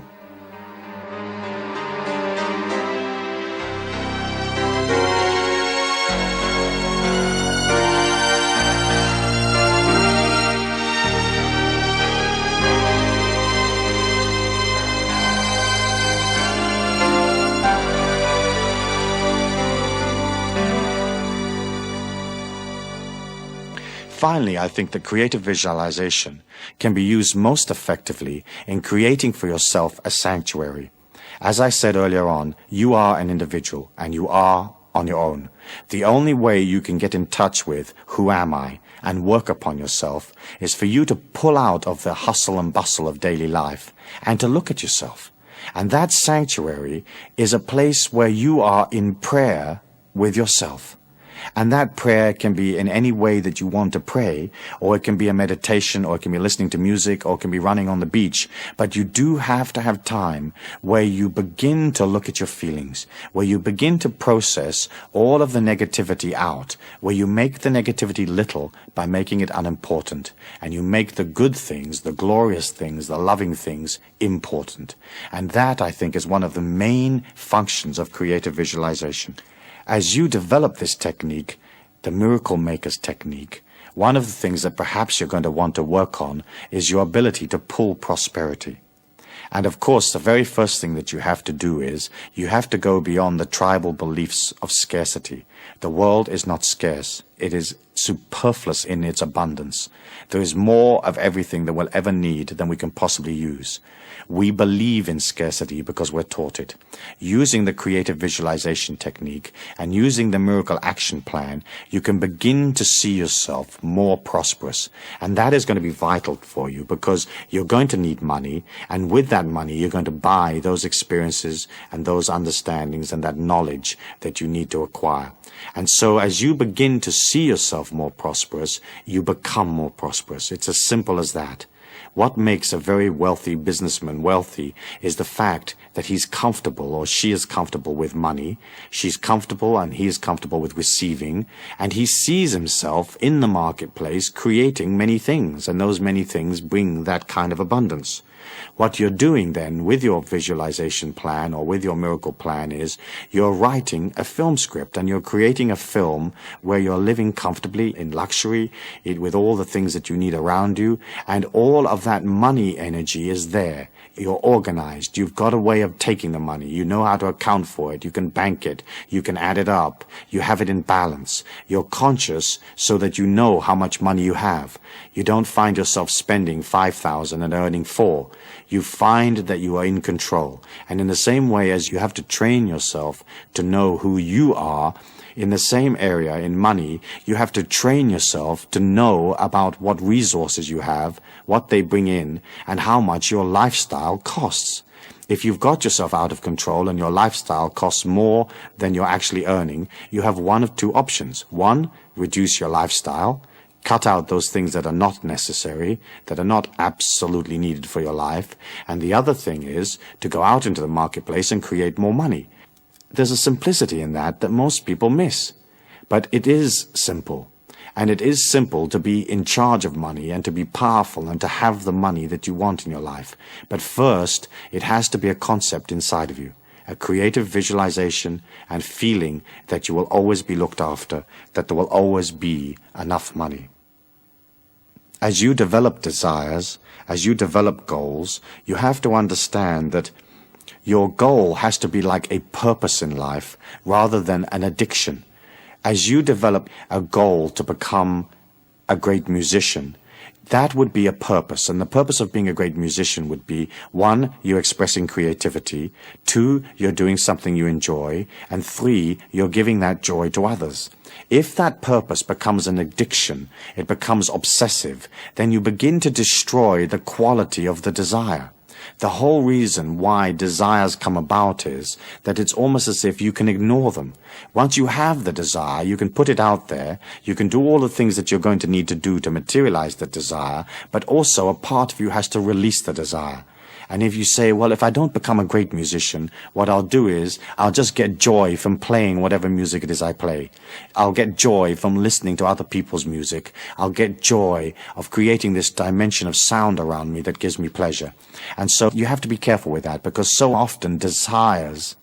Finally, I think that creative visualization can be used most effectively in creating for yourself a sanctuary. As I said earlier on, you are an individual and you are on your own. The only way you can get in touch with who am I and work upon yourself is for you to pull out of the hustle and bustle of daily life and to look at yourself. And that sanctuary is a place where you are in prayer with yourself. And that prayer can be in any way that you want to pray, or it can be a meditation, or it can be listening to music, or it can be running on the beach. But you do have to have time where you begin to look at your feelings, where you begin to process all of the negativity out, where you make the negativity little by making it unimportant, and you make the good things, the glorious things, the loving things important. And that, I think, is one of the main functions of creative visualization. As you develop this technique, the Miracle Maker's technique, one of the things that perhaps you're going to want to work on is your ability to pull prosperity. And of course, the very first thing that you have to do is you have to go beyond the tribal beliefs of scarcity. The world is not scarce. It is superfluous in its abundance. There is more of everything that we'll ever need than we can possibly use. We believe in scarcity because we're taught it. Using the creative visualization technique and using the miracle action plan, you can begin to see yourself more prosperous. And that is going to be vital for you because you're going to need money. And with that money, you're going to buy those experiences and those understandings and that knowledge that you need to acquire. And so as you begin to see yourself more prosperous, you become more prosperous. It's as simple as that. What makes a very wealthy businessman wealthy is the fact that he's comfortable or she is comfortable with money. She's comfortable and he is comfortable with receiving. And he sees himself in the marketplace creating many things. And those many things bring that kind of abundance. What you're doing then with your visualization plan or with your miracle plan is you're writing a film script and you're creating a film where you're living comfortably in luxury with all the things that you need around you, and all of that money energy is there. You're organized. You've got a way of taking the money. You know how to account for it. You can bank it. You can add it up. You have it in balance. You're conscious so that you know how much money you have. You don't find yourself spending 5,000 and earning 4. You find that you are in control. And in the same way as you have to train yourself to know who you are, in the same area in money, you have to train yourself to know about what resources you have, what they bring in, and how much your lifestyle costs. If you've got yourself out of control and your lifestyle costs more than you're actually earning, you have one of two options. One, reduce your lifestyle. Cut out those things that are not necessary, that are not absolutely needed for your life. And the other thing is to go out into the marketplace and create more money. There's a simplicity in that most people miss. But it is simple. And it is simple to be in charge of money and to be powerful and to have the money that you want in your life. But first, it has to be a concept inside of you. A creative visualization and feeling that you will always be looked after, that there will always be enough money. As you develop desires, as you develop goals, you have to understand that your goal has to be like a purpose in life rather than an addiction. As you develop a goal to become a great musician, that would be a purpose. And the purpose of being a great musician would be, 1, you're expressing creativity, 2, you're doing something you enjoy, and 3, you're giving that joy to others. If that purpose becomes an addiction, it becomes obsessive, then you begin to destroy the quality of the desire. The whole reason why desires come about is that it's almost as if you can ignore them. Once you have the desire, you can put it out there, you can do all the things that you're going to need to do to materialize the desire, but also a part of you has to release the desire. And if you say, well, if I don't become a great musician, what I'll do is I'll just get joy from playing whatever music it is I play. I'll get joy from listening to other people's music. I'll get joy of creating this dimension of sound around me that gives me pleasure. And so you have to be careful with that, because so often desires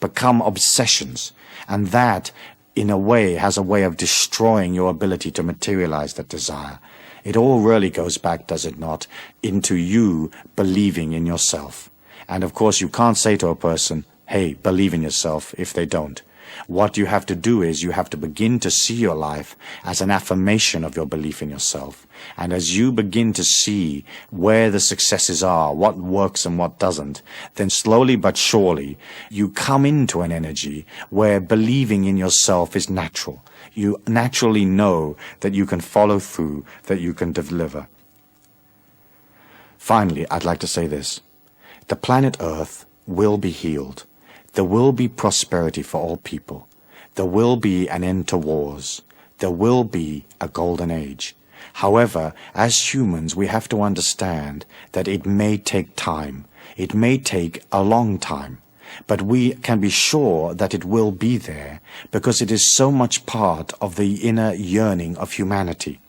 become obsessions. And that, in a way, has a way of destroying your ability to materialize that desire. It all really goes back, does it not, into you believing in yourself. And of course, you can't say to a person, hey, believe in yourself, if they don't. What you have to do is you have to begin to see your life as an affirmation of your belief in yourself. And as you begin to see where the successes are, what works and what doesn't, then slowly but surely you come into an energy where believing in yourself is natural. You naturally know that you can follow through, that you can deliver. Finally, I'd like to say this. The planet Earth will be healed. There will be prosperity for all people. There will be an end to wars. There will be a golden age. However, as humans, we have to understand that it may take time. It may take a long time. But we can be sure that it will be there, because it is so much part of the inner yearning of humanity.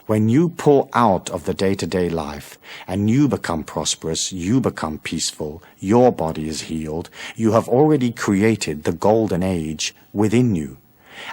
When you pull out of the day-to-day life and you become prosperous, you become peaceful, your body is healed, you have already created the golden age within you.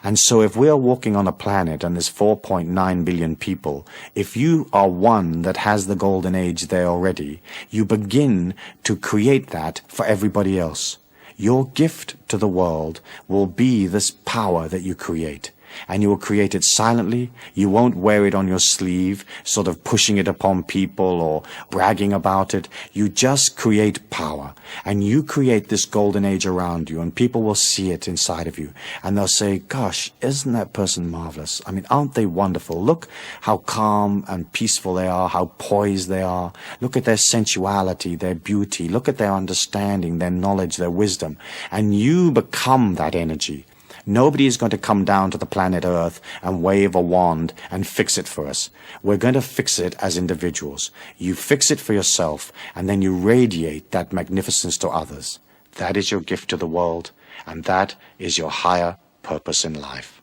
And so if we are walking on a planet and there's 4.9 billion people, if you are one that has the golden age there already, you begin to create that for everybody else. Your gift to the world will be this power that you create. And you will create it silently. You won't wear it on your sleeve, sort of pushing it upon people or bragging about it. You just create power. And you create this golden age around you, and people will see it inside of you. And they'll say, gosh, isn't that person marvelous? I mean, aren't they wonderful? Look how calm and peaceful they are, how poised they are. Look at their sensuality, their beauty. Look at their understanding, their knowledge, their wisdom. And you become that energy. Nobody is going to come down to the planet Earth and wave a wand and fix it for us. We're going to fix it as individuals. You fix it for yourself, and then you radiate that magnificence to others. That is your gift to the world, and that is your higher purpose in life.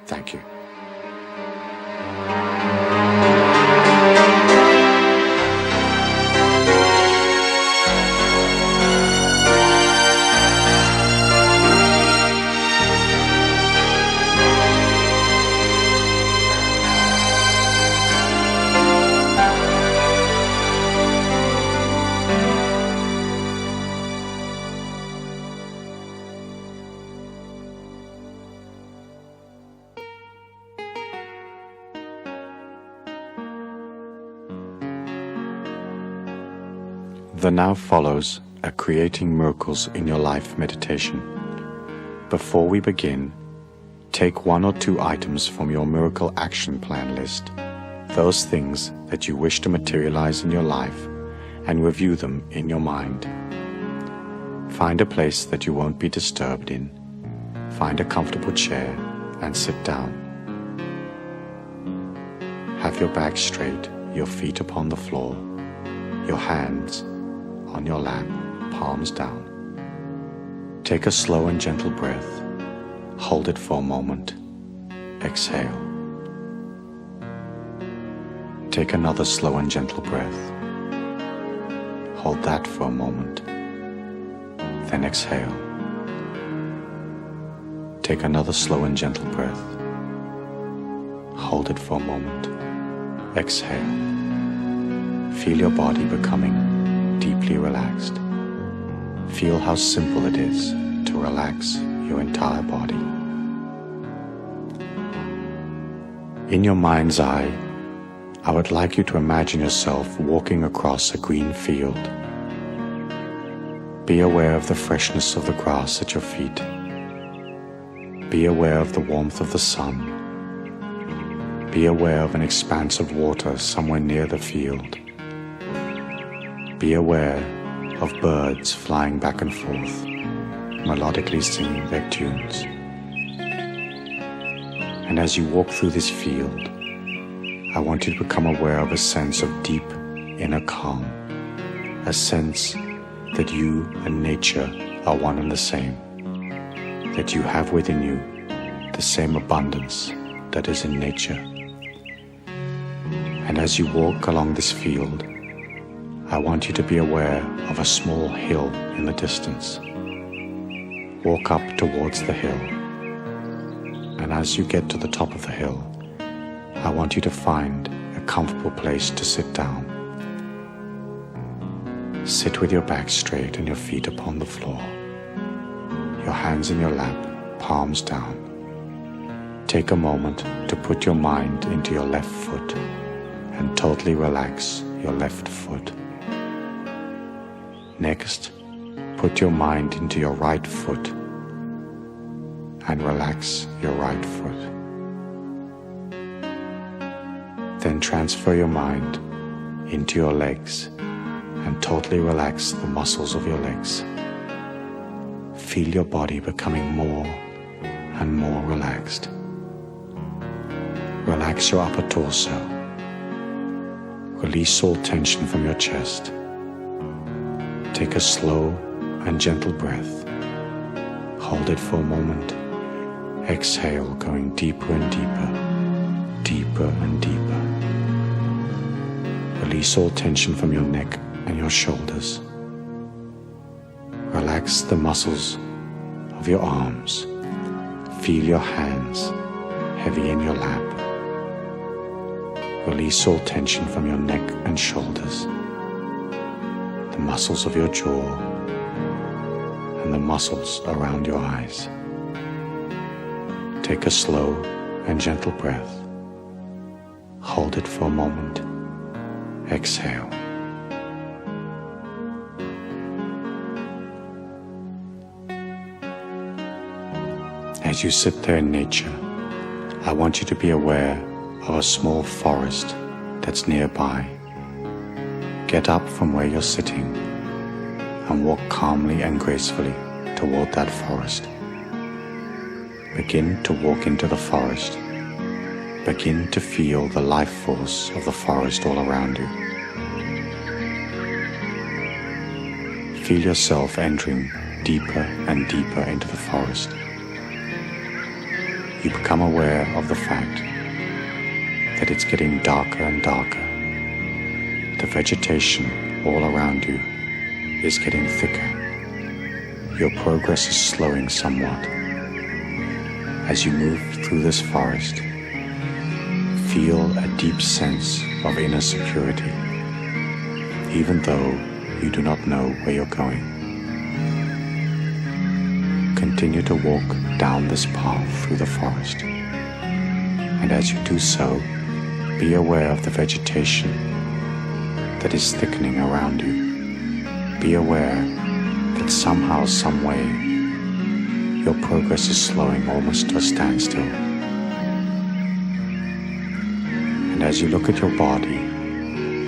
Thank you. There now follows a Creating Miracles in Your Life meditation. Before we begin, take 1 or 2 items from your miracle action plan list, those things that you wish to materialize in your life, and review them in your mind. Find a place that you won't be disturbed in. Find a comfortable chair and sit down. Have your back straight, your feet upon the floor, your hands on your lap, palms down. Take a slow and gentle breath. Hold it for a moment. Exhale. Take another slow and gentle breath. Hold that for a moment. Then exhale. Take another slow and gentle breath. Hold it for a moment. Exhale. Feel your body becoming deeply relaxed. Feel how simple it is to relax your entire body. In your mind's eye, I would like you to imagine yourself walking across a green field. Be aware of the freshness of the grass at your feet. Be aware of the warmth of the sun. Be aware of an expanse of water somewhere near the field. Be aware of birds flying back and forth, melodically singing their tunes. And as you walk through this field, I want you to become aware of a sense of deep inner calm, a sense that you and nature are one and the same, that you have within you the same abundance that is in nature. And as you walk along this field, I want you to be aware of a small hill in the distance. Walk up towards the hill, and as you get to the top of the hill, I want you to find a comfortable place to sit down. Sit with your back straight and your feet upon the floor, your hands in your lap, palms down. Take a moment to put your mind into your left foot and totally relax your left foot. Next, put your mind into your right foot and relax your right foot. Then transfer your mind into your legs and totally relax the muscles of your legs. Feel your body becoming more and more relaxed. Relax your upper torso. Release all tension from your chest. Take a slow and gentle breath. Hold it for a moment. Exhale, going deeper and deeper, deeper and deeper. Release all tension from your neck and your shoulders. Relax the muscles of your arms. Feel your hands heavy in your lap. Release all tension from your neck and shoulders, the muscles of your jaw, and the muscles around your eyes. Take a slow and gentle breath. Hold it for a moment. Exhale. As you sit there in nature, I want you to be aware of a small forest that's nearby. Get up from where you're sitting and walk calmly and gracefully toward that forest. Begin to walk into the forest. Begin to feel the life force of the forest all around you. Feel yourself entering deeper and deeper into the forest. You become aware of the fact that it's getting darker and darker. The vegetation all around you is getting thicker. Your progress is slowing somewhat. As you move through this forest, feel a deep sense of inner security, even though you do not know where you're going. Continue to walk down this path through the forest, and as you do so, be aware of the vegetation that is thickening around you. Be aware that somehow, some way, your progress is slowing almost to a standstill. And as you look at your body,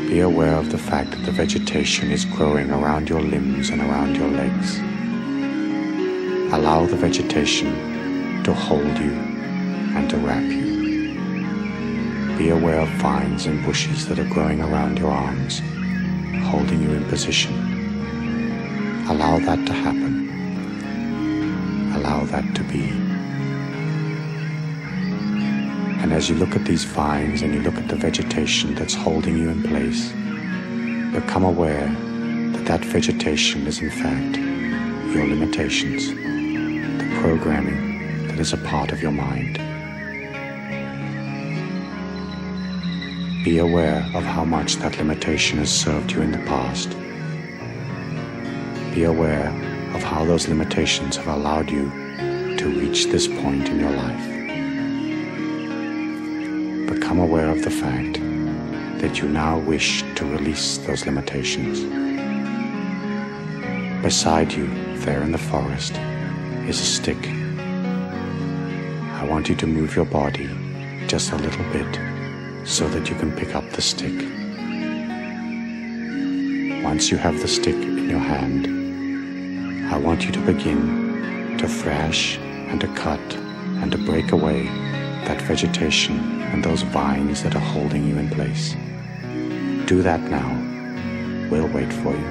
be aware of the fact that the vegetation is growing around your limbs and around your legs. Allow the vegetation to hold you and to wrap you. Be aware of vines and bushes that are growing around your arms, holding you in position. Allow that to happen. Allow that to be. And as you look at these vines and you look at the vegetation that's holding you in place, become aware that that vegetation is in fact your limitations, the programming that is a part of your mind. Be aware of how much that limitation has served you in the past. Be aware of how those limitations have allowed you to reach this point in your life. Become aware of the fact that you now wish to release those limitations. Beside you, there in the forest, is a stick. I want you to move your body just a little bit so that you can pick up the stick. Once you have the stick in your hand, I want you to begin to thrash and to cut and to break away that vegetation and those vines that are holding you in place. Do that now. We'll wait for you.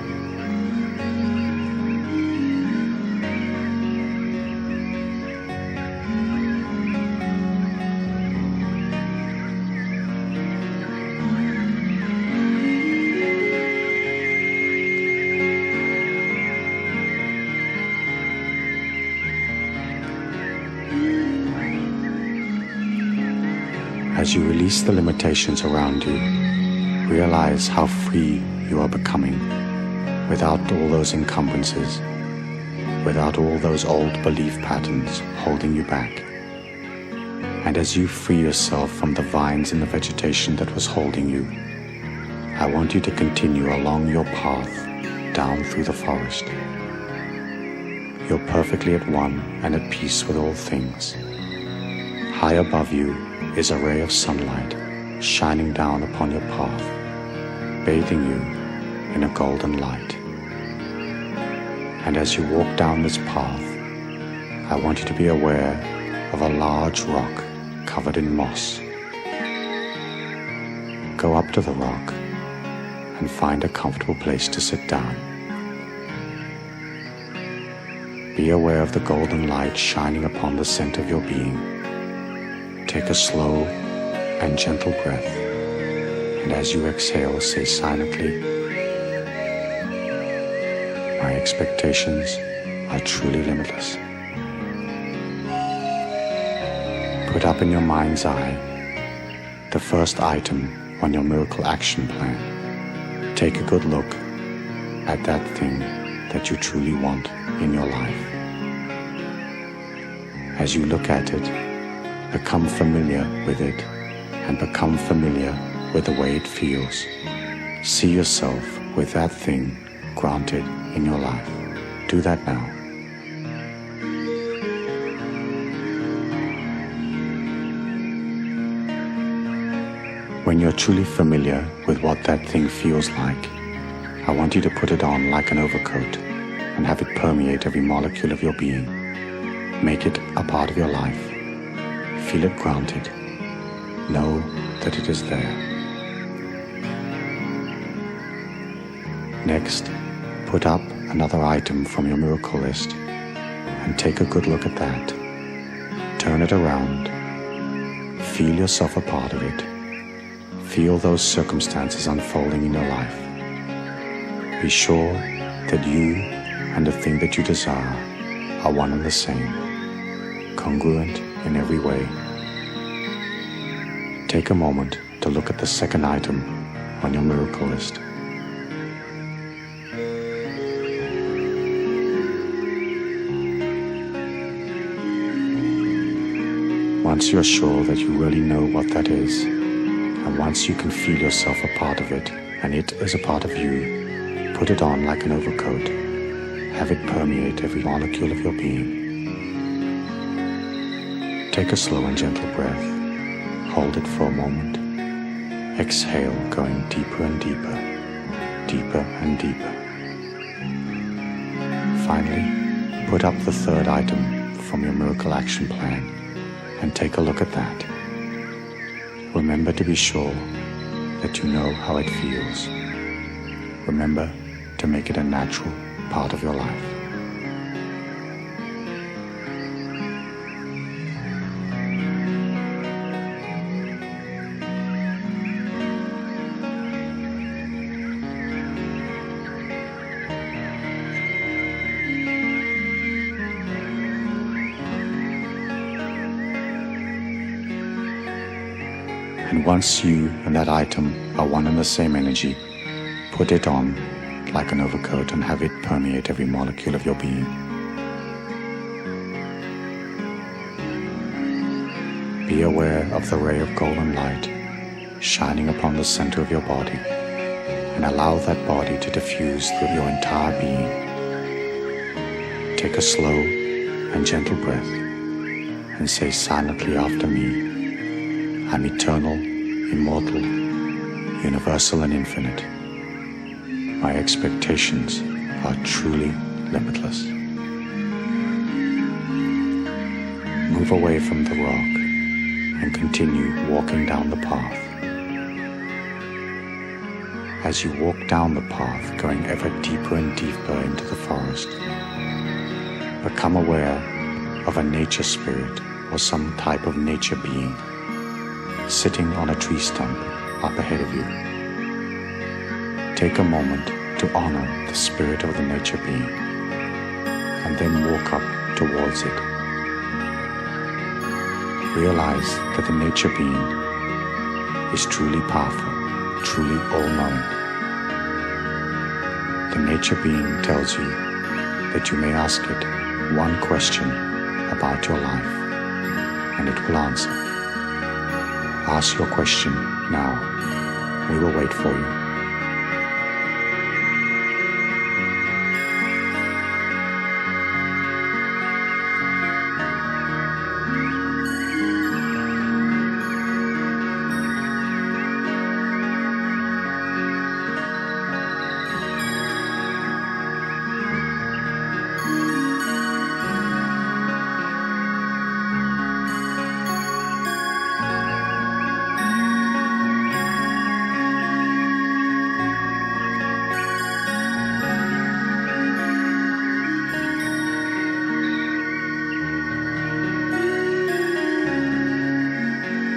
As you release the limitations around you, realize how free you are becoming without all those encumbrances, without all those old belief patterns holding you back. And as you free yourself from the vines and the vegetation that was holding you, I want you to continue along your path down through the forest. You're perfectly at one and at peace with all things. High above you is a ray of sunlight shining down upon your path, bathing you in a golden light. And as you walk down this path, I want you to be aware of a large rock covered in moss. Go up to the rock and find a comfortable place to sit down. Be aware of the golden light shining upon the center of your being. Take a slow and gentle breath, and as you exhale, say silently, "My expectations are truly limitless." Put up in your mind's eye the first item on your miracle action plan. Take a good look at that thing that you truly want in your life. As you look at it, become familiar with it and become familiar with the way it feels. See yourself with that thing granted in your life. Do that now. When you're truly familiar with what that thing feels like, I want you to put it on like an overcoat and have it permeate every molecule of your being. Make it a part of your life. Feel it granted. Know that it is there. Next, put up another item from your miracle list and take a good look at that. Turn it around. Feel yourself a part of it. Feel those circumstances unfolding in your life. Be sure that you and the thing that you desire are one and the same, congruent in every way. Take a moment to look at the second item on your miracle list. Once you're sure that you really know what that is, and once you can feel yourself a part of it, and it is a part of you, put it on like an overcoat. Have it permeate every molecule of your being. Take a slow and gentle breath. Hold it for a moment. Exhale, going deeper and deeper, deeper and deeper. Finally, put up the third item from your miracle action plan and take a look at that. Remember to be sure that you know how it feels. Remember to make it a natural part of your life. And once you and that item are one and the same energy, put it on like an overcoat and have it permeate every molecule of your being. Be aware of the ray of golden light shining upon the center of your body, and allow that body to diffuse through your entire being. Take a slow and gentle breath and say silently after me, I'm eternal, immortal, universal and infinite. My expectations are truly limitless. Move away from the rock and continue walking down the path. As you walk down the path, going ever deeper and deeper into the forest, become aware of a nature spirit or some type of nature being sitting on a tree stump up ahead of you. Take a moment to honor the spirit of the nature being and then walk up towards it. Realize that the nature being is truly powerful, truly all-knowing. The nature being tells you that you may ask it one question about your life and it will answer. Ask your question now. We will wait for you.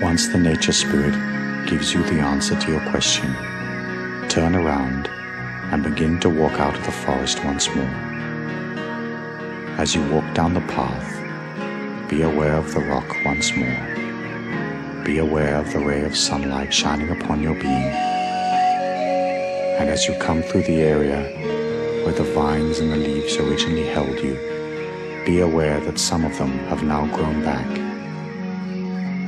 Once the nature spirit gives you the answer to your question, turn around and begin to walk out of the forest once more. As you walk down the path, be aware of the rock once more. Be aware of the ray of sunlight shining upon your being. And as you come through the area where the vines and the leaves originally held you, be aware that some of them have now grown back.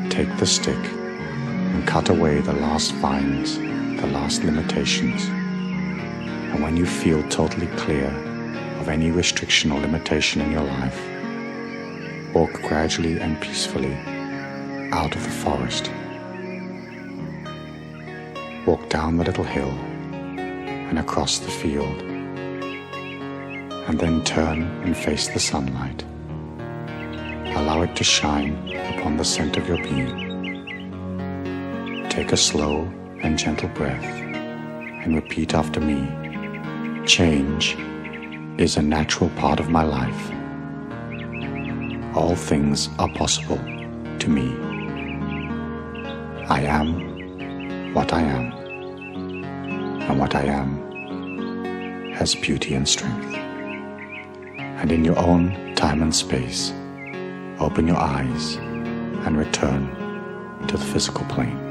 Take the stick and cut away the last vines, the last limitations. And when you feel totally clear of any restriction or limitation in your life, walk gradually and peacefully out of the forest. Walk down the little hill and across the field, and then turn and face the sunlight. Allow it to shine upon the center of your being. Take a slow and gentle breath and repeat after me. Change is a natural part of my life. All things are possible to me. I am what I am, and what I am has beauty and strength. And in your own time and space, open your eyes and return to the physical plane.